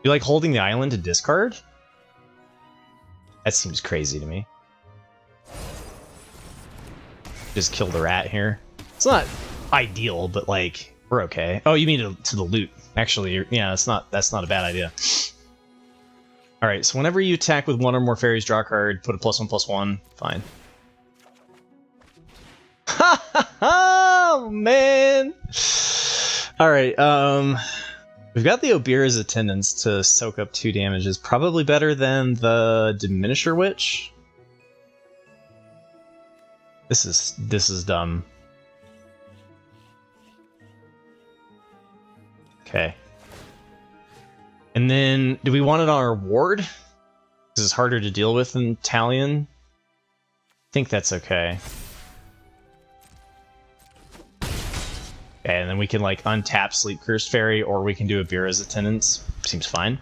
You like holding the island to discard? That seems crazy to me. Just kill the rat here. It's not ideal, but, like, we're okay. Oh, you mean to the loot. Actually, yeah, that's not a bad idea. Alright, so whenever you attack with one or more fairies, draw a card, put a +1/+1, fine. Ha ha ha! Oh, man! Alright, we've got the Obira's Attendants to soak up 2 damages. Probably better than the Diminisher Witch. This is dumb. Okay. And then, do we want it on our ward? This is harder to deal with than Talion. I think that's okay. Okay, and then we can, like, untap Sleep Cursed Fairy, or we can do Obira's Attendants. Seems fine.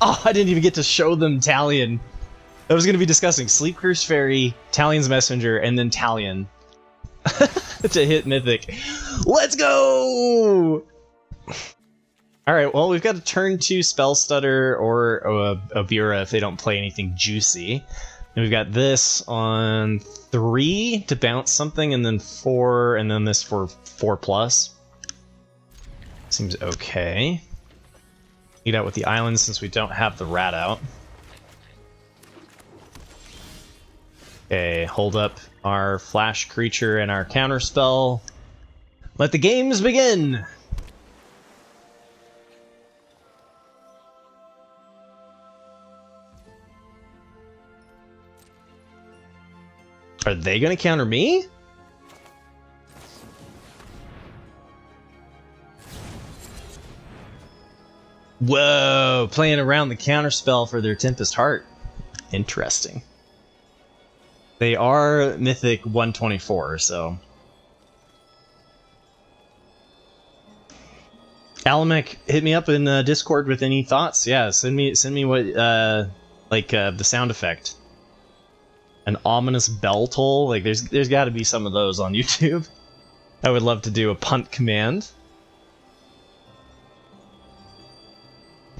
Oh, I didn't even get to show them Talion. That was going to be disgusting. Sleep Cursed Fairy, Talion's Messenger, and then Talion. To hit Mythic. Let's go! Alright, well, we've got a turn 2 Spell Stutter or Obira if they don't play anything juicy. And we've got this on 3 to bounce something, and then 4, and then this for 4+. Seems okay. Eat out with the island since we don't have the rat out. Okay, hold up our flash creature and our counterspell. Let the games begin! Are they gonna counter me? Whoa, playing around the counterspell for their Tempest Heart. Interesting. They are Mythic 124, so... Alamek, hit me up in Discord with any thoughts. Yeah, send me what, the sound effect. An ominous bell toll? Like, there's gotta be some of those on YouTube. I would love to do a punt command.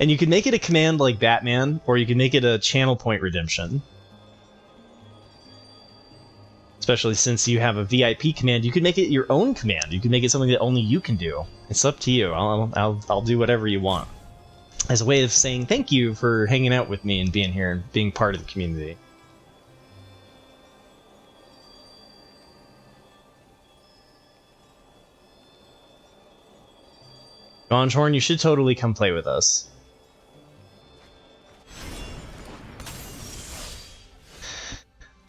And you can make it a command like Batman, or you can make it a channel point redemption. Especially since you have a VIP command, you can make it your own command. You can make it something that only you can do. It's up to you. I'll do whatever you want. As a way of saying thank you for hanging out with me and being here and being part of the community. Gonshorn, you should totally come play with us.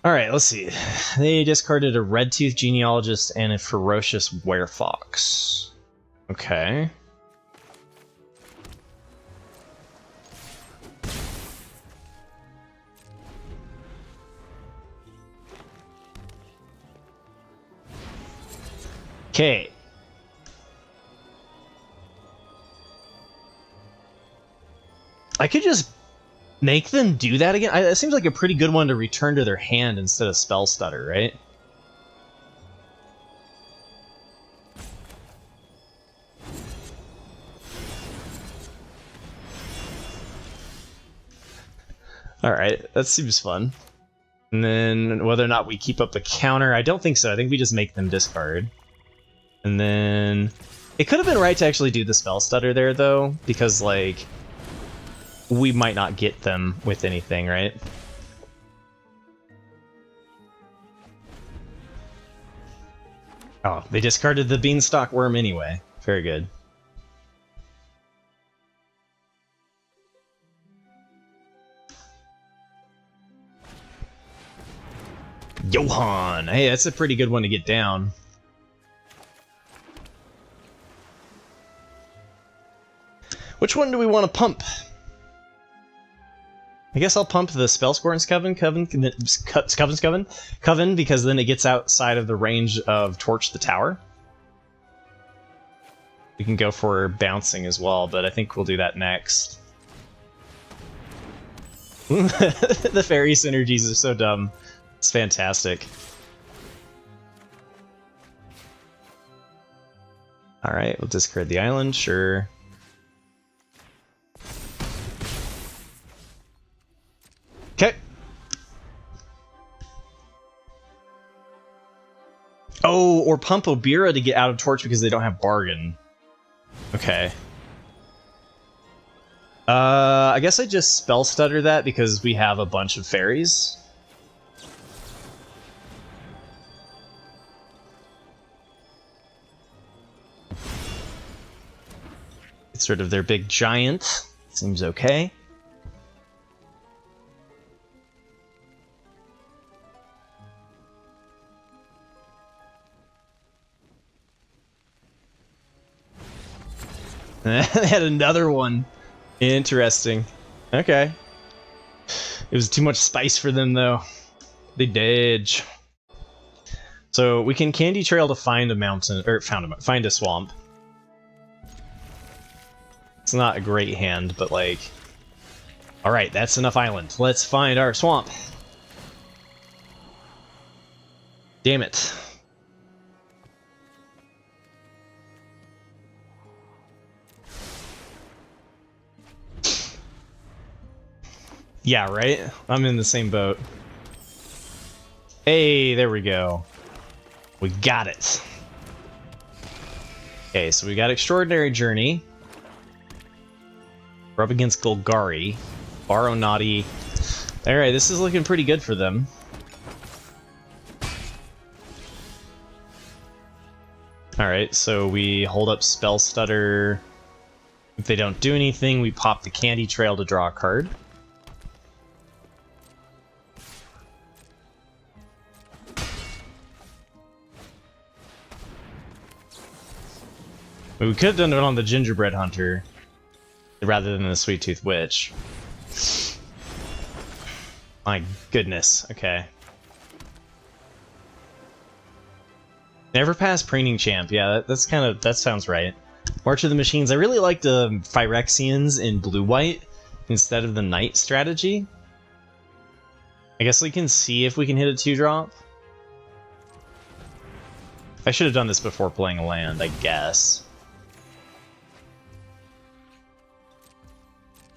Alright, let's see. They discarded a Red-Tooth Genealogist and a Ferocious Werefox. Okay. Okay. I could just make them do that again? It seems like a pretty good one to return to their hand instead of Spell Stutter, right? Alright, that seems fun. And then whether or not we keep up the counter, I don't think so. I think we just make them discard. And then... It could have been right to actually do the Spell Stutter there, though, because, like... we might not get them with anything, right? Oh, they discarded the Beanstalk Worm anyway. Very good. Johan! Hey, that's a pretty good one to get down. Which one do we want to pump? I guess I'll pump the Spellscorn's Coven, because then it gets outside of the range of Torch the Tower. We can go for bouncing as well, but I think we'll do that next. The fairy synergies are so dumb. It's fantastic. Alright, we'll discard the island, sure. Okay. Oh, or pump Obira to get out of Torch because they don't have Bargain. Okay. I guess I just Spell Stutter that because we have a bunch of fairies. It's sort of their big giant. Seems okay. They had another one. Interesting. Okay. It was too much spice for them, though. They did. So we can Candy Trail to find a mountain, or find a swamp. It's not a great hand, but like... Alright, that's enough island. Let's find our swamp. Damn it. Yeah, right? I'm in the same boat. Hey, there we go. We got it. Okay, so we got Extraordinary Journey. We're up against Golgari. Borrow Naughty. Alright, this is looking pretty good for them. Alright, so we hold up Spell Stutter. If they don't do anything, we pop the Candy Trail to draw a card. We could have done it on the Gingerbread Hunter rather than the Sweet Tooth Witch. My goodness. Okay. Never pass Preening Champ. Yeah, that sounds right. March of the Machines. I really like the Phyrexians in blue-white instead of the Knight strategy. I guess we can see if we can hit a 2-drop. I should have done this before playing a land, I guess.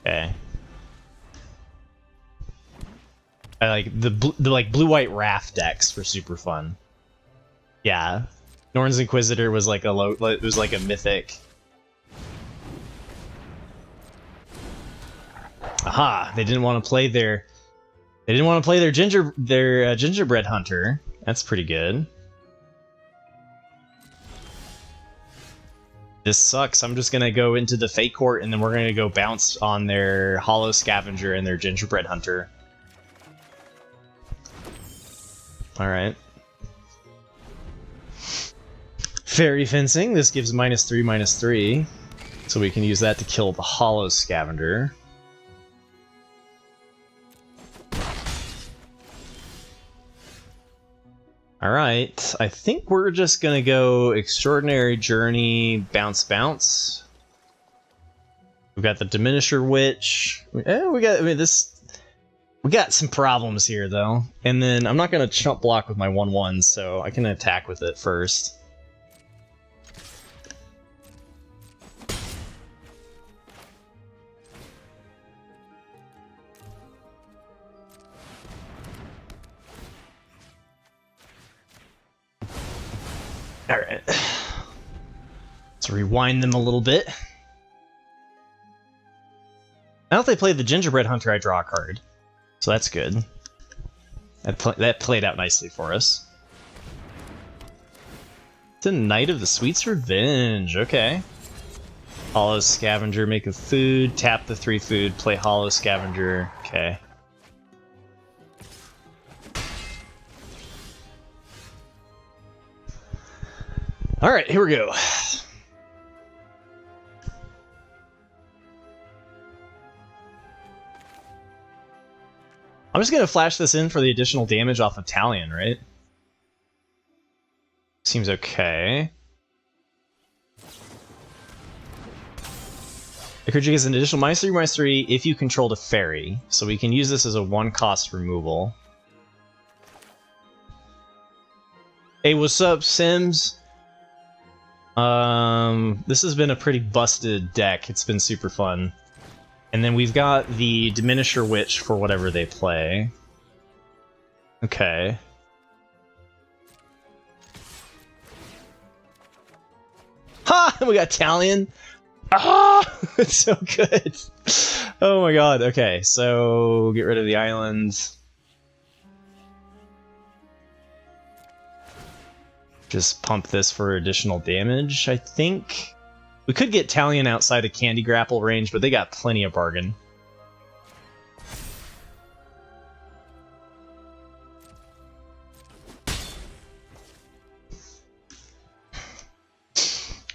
Okay. I like the blue-white Wrath decks for super fun. Yeah, Norn's Inquisitor was like it was like a mythic. Aha! They didn't want to play their Gingerbread Hunter. That's pretty good. This sucks. I'm just gonna go into the Fate Court and then we're gonna go bounce on their Hollow Scavenger and their Gingerbread Hunter. All right. Fairy Fencing, this gives -3/-3, so we can use that to kill the Hollow Scavenger. Alright, I think we're just gonna go Extraordinary Journey, bounce. We've got the Diminisher Witch. We got some problems here, though. And then I'm not gonna chump block with my 1/1, so I can attack with it first. Alright. Let's rewind them a little bit. Now that they played the Gingerbread Hunter, I draw a card. So that's good. That played out nicely for us. It's a Knight of the Sweet's Revenge, okay. Hollow Scavenger, make a food, tap the 3 food, play Hollow Scavenger, okay. Alright, here we go. I'm just gonna flash this in for the additional damage off of Talion, right? Seems okay. The creature gets an additional -3/-3 if you controlled a fairy, so we can use this as a 1-cost removal. Hey, what's up, Sims? This has been a pretty busted deck. It's been super fun. And then we've got the Diminisher Witch for whatever they play. Okay. Ha! We got Talion! Ah! It's so good! Oh my god, okay, so get rid of the island. Just pump this for additional damage, I think. We could get Talion outside of Candy Grapple range, but they got plenty of bargain.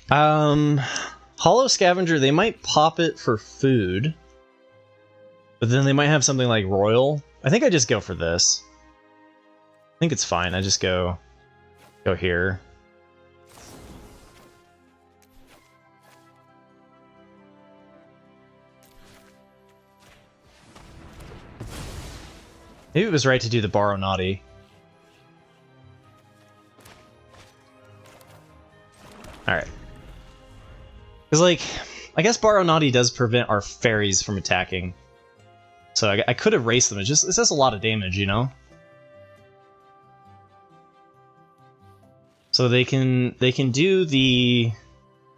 Hollow Scavenger, they might pop it for food. But then they might have something like Royal. I think I just go for this. I think it's fine, I just go here. Maybe it was right to do the Borrow Naughty. Alright. Because, like, I guess Borrow Naughty does prevent our fairies from attacking. So I could have raced them, it does a lot of damage, you know? So they can do the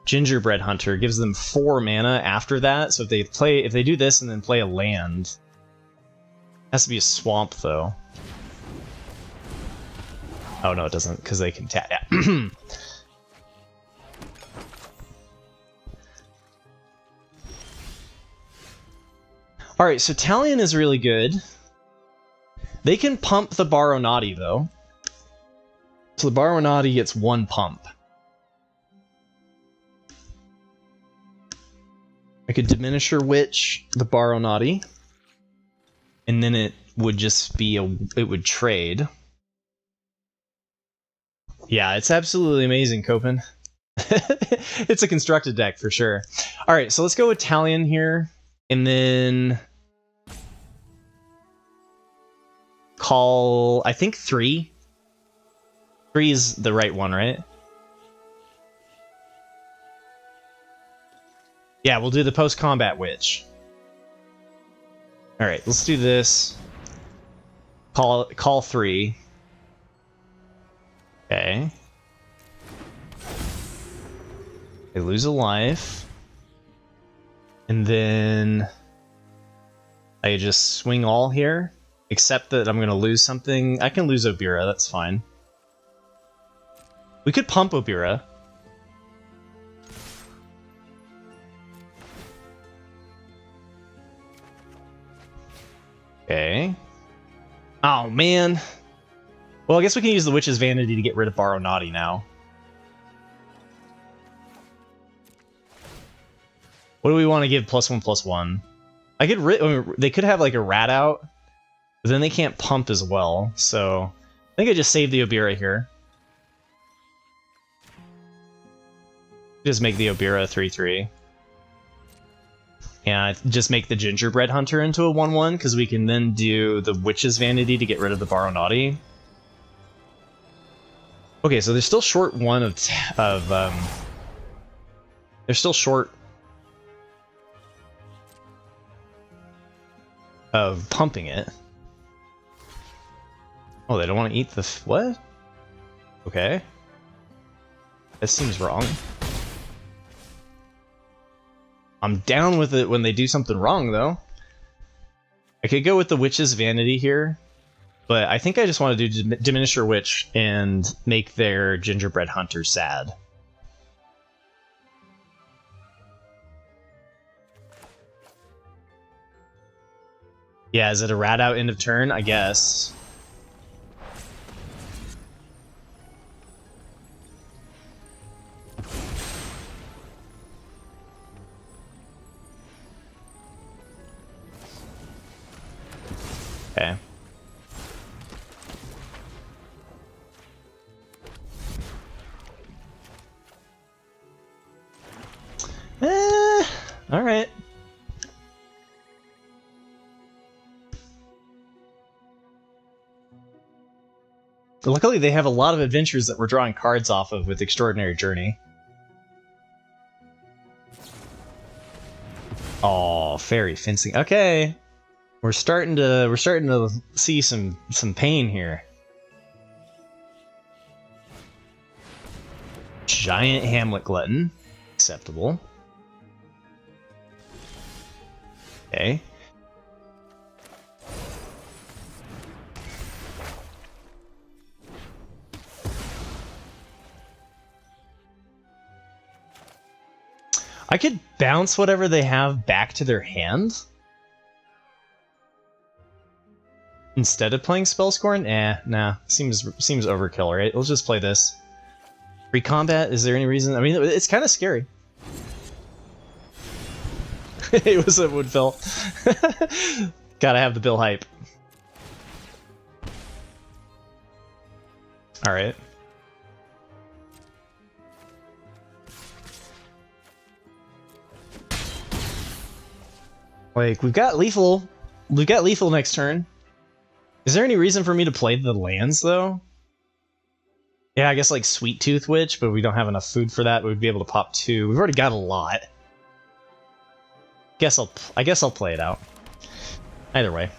Gingerbread Hunter, gives them 4 mana after that, so if they do this and then play a land... Has to be a swamp, though. Oh, no, it doesn't, because they can tap. Yeah. Alright, so Talion is really good. They can pump the Borrow Naughty, though. So the Borrow Naughty gets 1 pump. I could Diminisher Witch the Baronati, and then it would just be it would trade. Yeah, it's absolutely amazing, Copen. It's a constructed deck for sure. All right, so let's go with Talion here, and then call, I think 3. 3 is the right one, right? Yeah, we'll do the post-combat witch. All right, let's do this. Call 3. Okay. They lose a life. And then I just swing all here. Except that I'm going to lose something. I can lose Obira, that's fine. We could pump Obira. Okay. Oh, man. Well, I guess we can use the Witch's Vanity to get rid of Baronati now. What do we want to give +1/+1? I could they could have like a rat out, but then they can't pump as well. So I think I just save the Obira here. Just make the Obira 3/3. And just make the Gingerbread Hunter into a 1/1 because we can then do the Witch's Vanity to get rid of the Baronati. Okay, so they're still short one they're still short of pumping it. Oh, they don't want to eat the what? Okay. That seems wrong. I'm down with it when they do something wrong, though. I could go with the Witch's Vanity here, but I think I just want to do Diminisher Witch and make their Gingerbread Hunter sad. Yeah, is it a rat out end of turn? I guess. Okay. All right. Luckily, they have a lot of adventures that we're drawing cards off of with Extraordinary Journey. Oh, Faerie fencing. Okay, we're starting to see some pain here. Giant Hamlet Glutton, acceptable. Okay. I could bounce whatever they have back to their hand instead of playing Spellscorn. Nah, seems overkill, right? Let's just play this. Free combat. Is there any reason? I mean, it's kind of scary. It was a Woodfell. Gotta have the Bill hype. All right. Like, we've got lethal next turn. Is there any reason for me to play the lands, though? Yeah, I guess like Sweet Tooth Witch, but we don't have enough food for that. We'd be able to pop 2. We've already got a lot. I guess I'll play it out. Either way.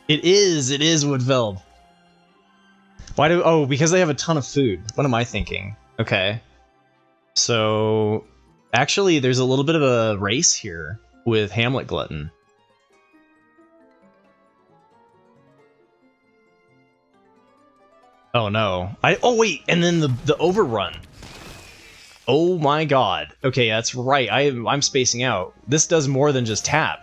It is Woodveld. Why do... Oh, because they have a ton of food. What am I thinking? Okay. So, actually, there's a little bit of a race here with Hamlet Glutton. Oh no. Oh wait, and then the overrun. Oh my god. Okay, that's right. I'm spacing out. This does more than just tap.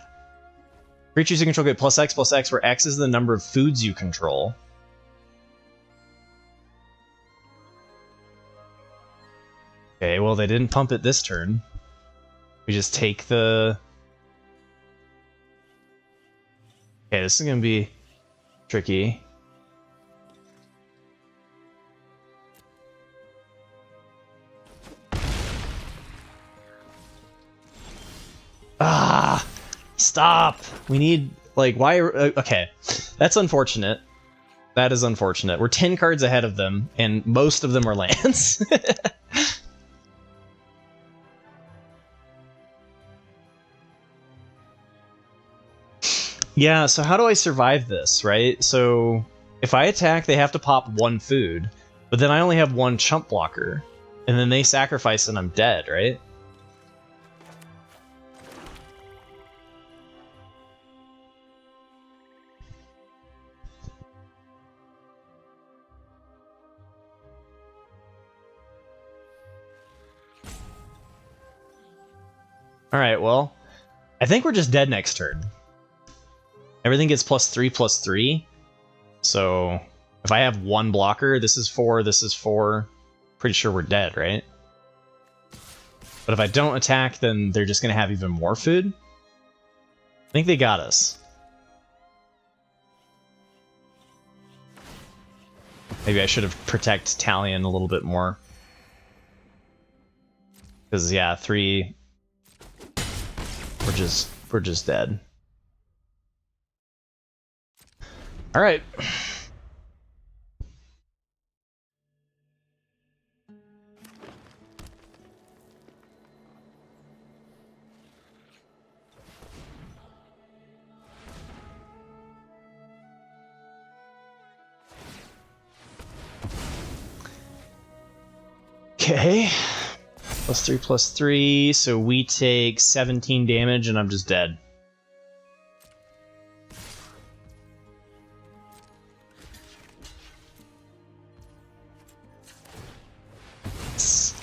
Creatures you control get +X/+X, where X is the number of foods you control. Okay, well, they didn't pump it this turn. We just take the... Okay, this is gonna be tricky. Ah! Stop! We need, like, why... okay, that's unfortunate. That is unfortunate. We're 10 cards ahead of them, and most of them are lands. Yeah, so how do I survive this, right? So if I attack, they have to pop 1 food, but then I only have 1 chump blocker, and then they sacrifice and I'm dead, right? Alright, well, I think we're just dead next turn. Everything gets +3/+3, so if I have 1 blocker, this is 4, this is 4, pretty sure we're dead, right? But if I don't attack, then they're just going to have even more food. I think they got us. Maybe I should have protected Talion a little bit more. Because, yeah, 3... We're just dead. Alright. Okay. +3/+3, so we take 17 damage and I'm just dead.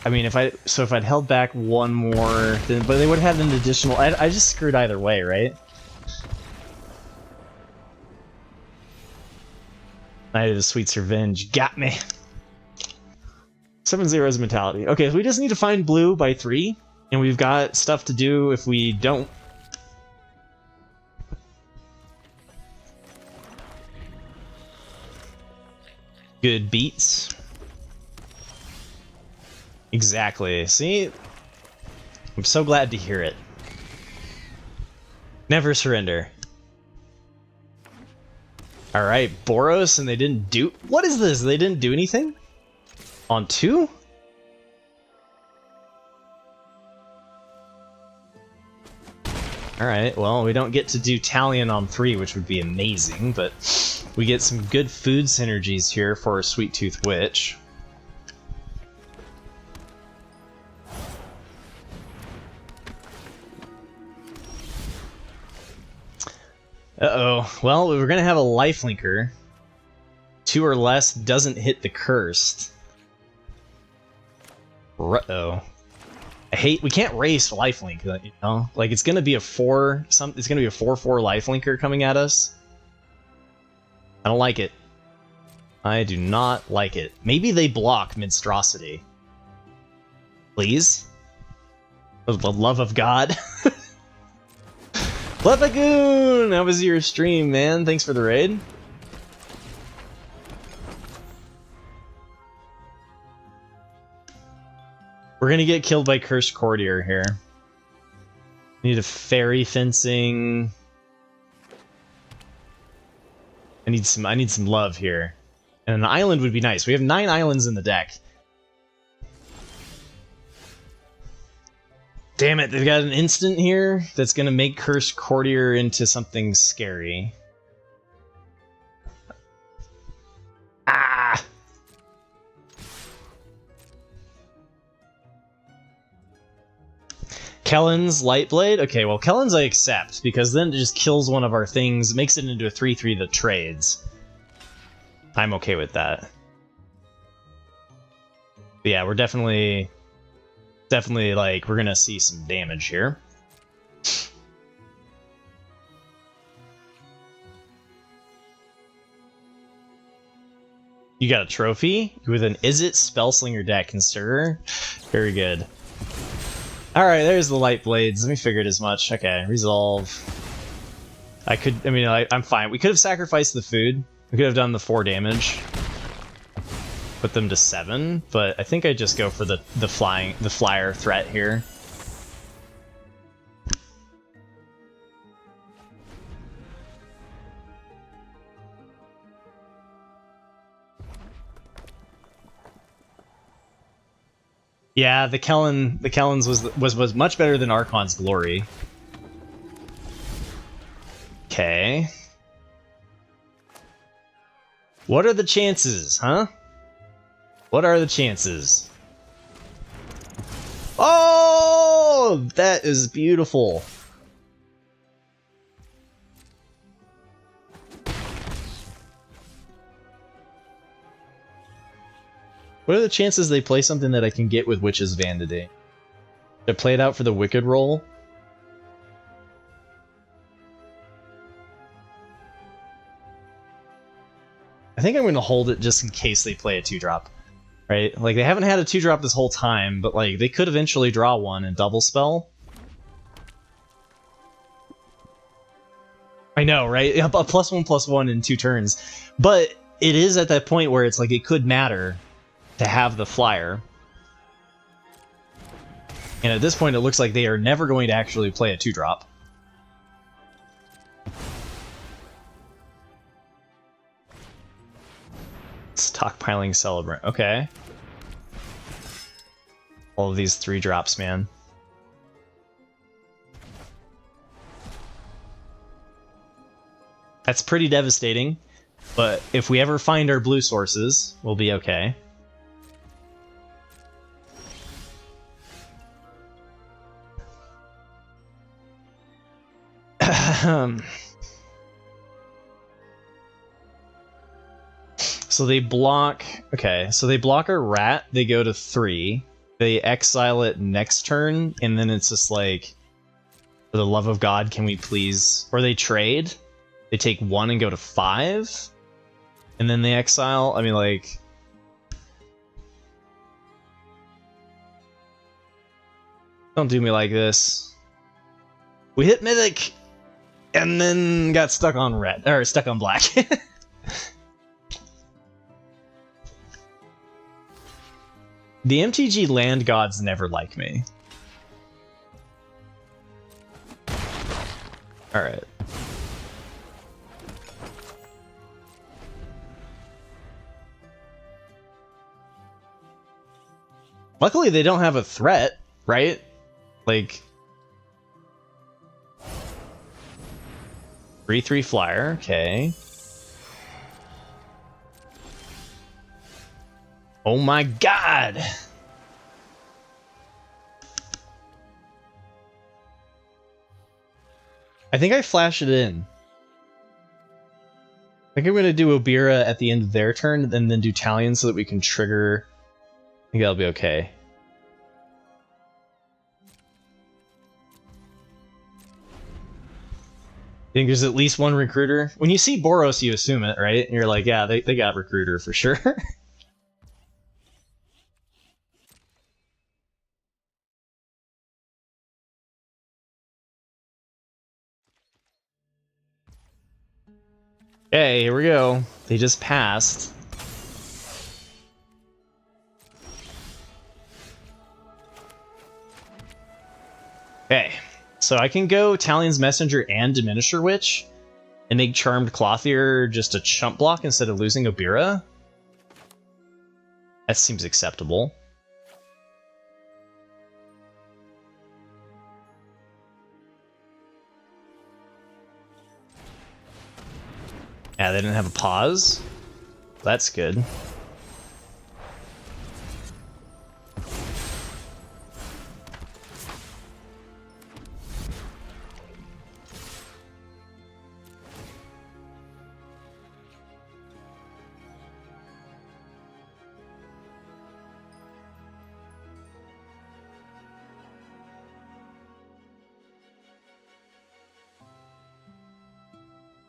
I mean, if I'd held back 1 more, then, but they would have had an additional. I just screwed either way, right? Night of the Sweet's Revenge got me. 7/0's mentality. Okay, so we just need to find blue by 3, and we've got stuff to do if we don't. Good beats. Exactly. See? I'm so glad to hear it. Never surrender. Alright, Boros, and they didn't do... What is this? They didn't do anything? On 2? Alright, well, we don't get to do Talion on 3, which would be amazing, but we get some good food synergies here for a Sweet Tooth Witch. Uh-oh. Well, we're gonna have a lifelinker. 2 or less doesn't hit the cursed. Uh-oh. We can't race lifelink, you know? Like, it's gonna be a 4... It's gonna be a 4/4 lifelinker coming at us. I don't like it. I do not like it. Maybe they block Monstrosity. Please? For the love of God. Lefagoon! How was your stream, man? Thanks for the raid. We're gonna get killed by Cursed Courtier here. Need a fairy fencing. I need some love here. And an island would be nice. We have 9 islands in the deck. Damn it, they've got an instant here that's gonna make Cursed Courtier into something scary. Ah! Kellen's Lightblade? Okay, well, Kellen's I accept, because then it just kills one of our things, makes it into a 3/3 that trades. I'm okay with that. But yeah, we're definitely, like, we're gonna see some damage here. You got a trophy with an Is It Spellslinger deck Consider. Very good. Alright, there's the light blades. Let me figure it as much. Okay, resolve. I'm fine. We could have sacrificed the food. We could have done the 4 damage. Put them to 7, but I think I just go for the flyer threat here. Yeah, the Kellen's was much better than Archon's Glory. Okay. What are the chances, huh? What are the chances? Oh, that is beautiful. What are the chances they play something that I can get with Witch's Vanity? Should I play it out for the Wicked roll? I think I'm going to hold it just in case they play a 2-drop. Right? Like, they haven't had a 2-drop this whole time, but like, they could eventually draw one and double spell. I know, right? A +1/+1 in 2 turns. But it is at that point where it's like, it could matter to have the flyer. And at this point, it looks like they are never going to actually play a 2-drop. Stockpiling Celebrant. Okay. All of these 3-drops, man. That's pretty devastating. But if we ever find our blue sources, we'll be okay. So they block... Okay, so they block our rat, they go to 3. They exile it next turn, and then it's just like... For the love of God, can we please... Or they trade. They take 1 and go to 5. And then they exile. I mean, like... Don't do me like this. We hit Mythic! And then got stuck on red. Or stuck on black. The MTG land gods never like me. Alright. Luckily they don't have a threat, right? Like... 3/3 flyer, okay. Oh my god! I think I flash it in. I think I'm gonna do Obira at the end of their turn, and then do Talion so that we can trigger... I think that'll be okay. I think there's at least one recruiter. When you see Boros, you assume it, right? And you're like, yeah, they got recruiter for sure. Okay, here we go. They just passed. Okay, so I can go Talion's Messenger and Diminisher Witch and make Charmed Clothier just a chump block instead of losing Obira. That seems acceptable. Yeah, they didn't have a pause. That's good.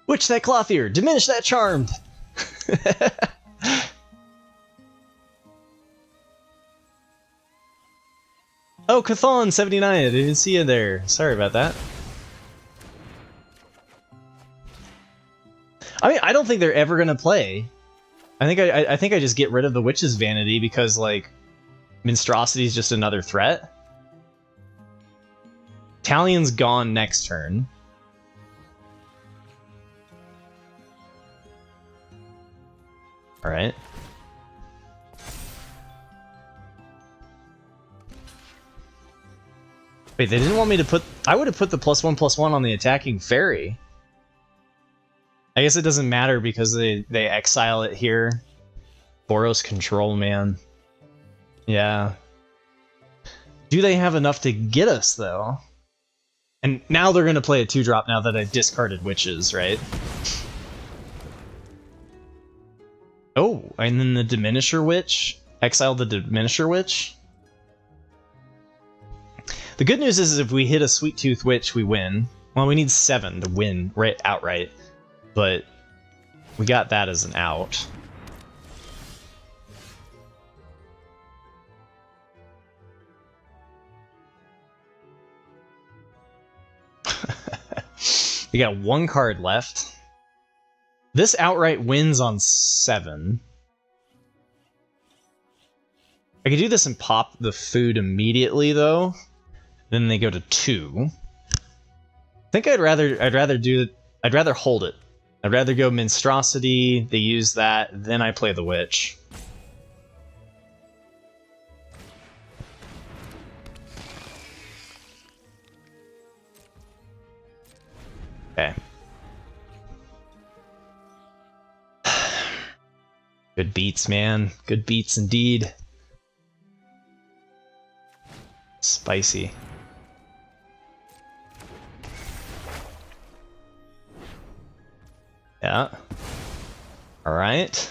Witch that Clothier! Diminish that Charmed! Oh, Cathon79, I didn't see you there. Sorry about that. I mean, I don't think they're ever gonna play. I think I just get rid of the Witch's Vanity because, like, Monstrosity is just another threat. Talion's gone next turn. Alright. Wait, they didn't want me to put... I would have put the +1/+1 on the attacking Faerie. I guess it doesn't matter because they exile it here. Boros Control, man. Yeah. Do they have enough to get us, though? And now they're going to play a 2-drop now that I discarded Witches, right? Oh, and then the Diminisher Witch? Exile the Diminisher Witch? The good news is if we hit a Sweet Tooth Witch, we win. Well, we need 7 to win right outright, but we got that as an out. We got 1 card left. This outright wins on 7. I could do this and pop the food immediately, though. Then they go to 2. I think I'd rather hold it. I'd rather go Monstrosity, they use that, then I play the Witch. Okay. Good beats, man. Good beats indeed. Spicy. Yeah. Alright.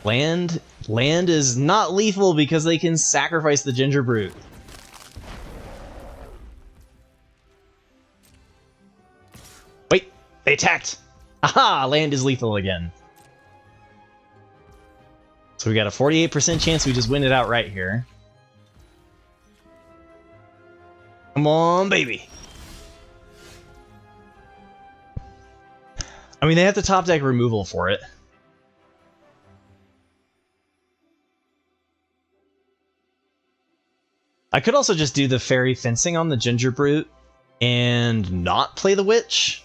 Land is not lethal because they can sacrifice the Ginger Brute. Wait, they attacked! Aha! Land is lethal again. So we got a 48% chance we just win it outright here. Come on, baby! I mean, they have the top deck removal for it. I could also just do the Fairy Fencing on the Ginger Brute and not play the Witch.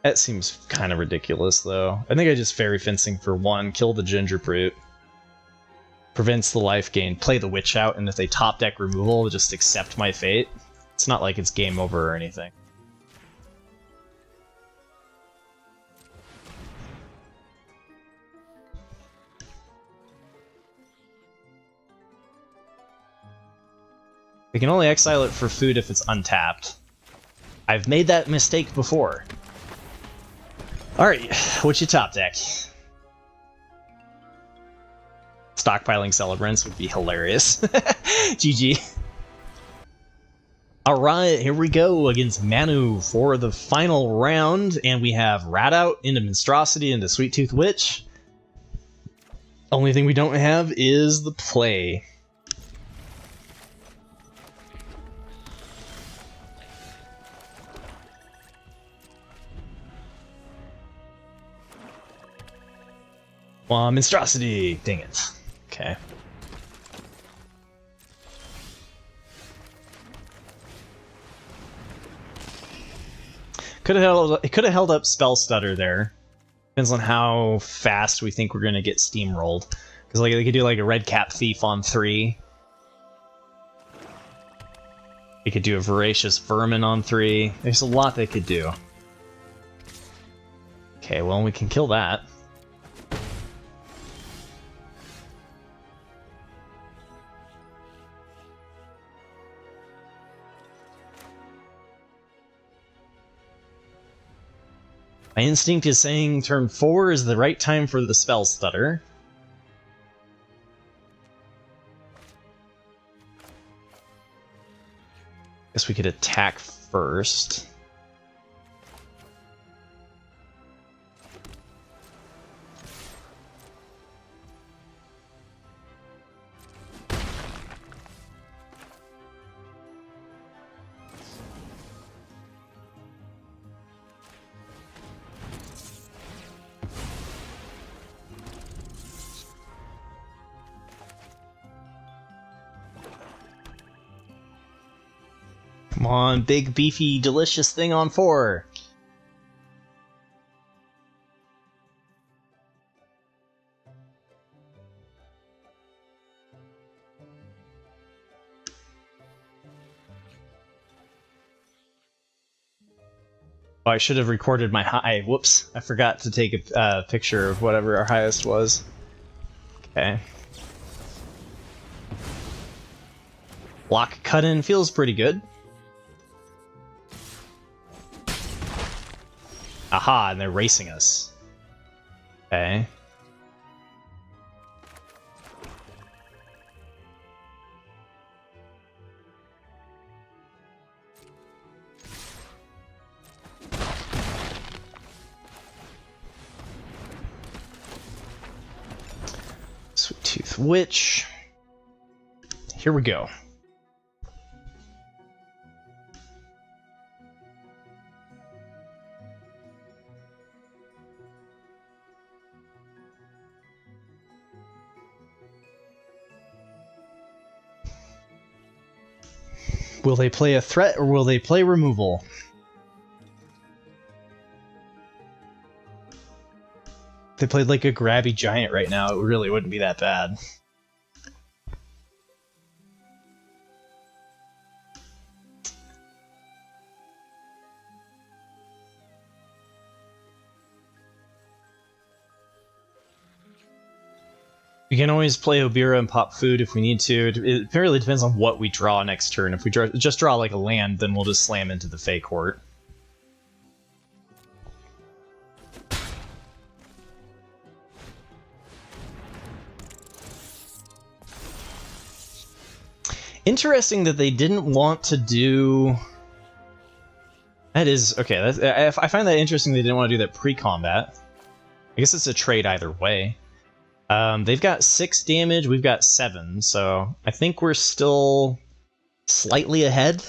That seems kind of ridiculous, though. I think I just Fairy Fencing for 1, kill the Ginger Brute. Prevents the life gain, play the Witch out, and if they top deck removal, just accept my fate. It's not like it's game over or anything. We can only exile it for food if it's untapped. I've made that mistake before. Alright, what's your top deck? Stockpiling Celebrants would be hilarious. GG. Alright, here we go against Manu for the final round, and we have Rat Out into Monstrosity into Sweet Tooth Witch. Only thing we don't have is the play. Well, Monstrosity! Dang it. Okay. Could have held up Spell Stutter there. Depends on how fast we think we're gonna get steamrolled. Because like they could do like a Red Cap Thief on 3. They could do a Voracious Vermin on 3. There's a lot they could do. Okay, well we can kill that. My instinct is saying turn 4 is the right time for the Spell Stutter. Guess we could attack first. Come on, big, beefy, delicious thing on 4. Oh, I should have recorded my high. Whoops, I forgot to take a picture of whatever our highest was. Okay. Block cut in feels pretty good. Aha, and they're racing us. Okay. Sweet Tooth Witch. Here we go. Will they play a threat or will they play removal? If they played like a grabby giant right now, it really wouldn't be that bad. We can always play Obira and pop food if we need to. It really depends on what we draw next turn. If we just draw like a land, then we'll just slam into the Fae Court. Interesting that they didn't want to do... That is... Okay, I find that interesting they didn't want to do that pre-combat. I guess it's a trade either way. They've got 6 damage, we've got 7, so I think we're still slightly ahead.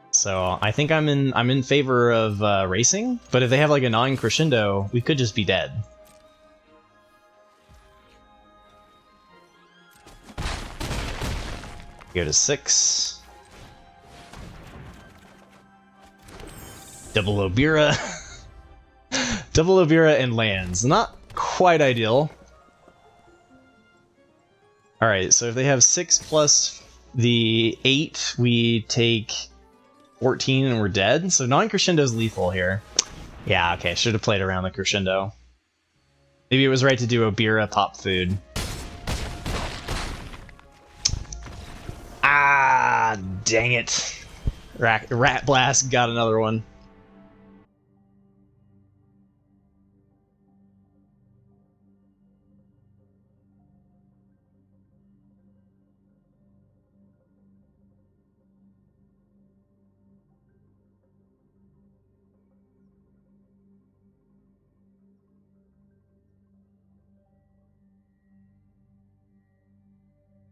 So I think I'm in favor of racing, but if they have like a non-crescendo, we could just be dead. Go to 6. Double Obira. Double Obira and lands. Not quite ideal. Alright, so if they have 6 plus the 8, we take 14 and we're dead. So non-crescendo's lethal here. Yeah, okay, should have played around the crescendo. Maybe it was right to do Obira pop food. Ah, dang it. Rat Blast got another one.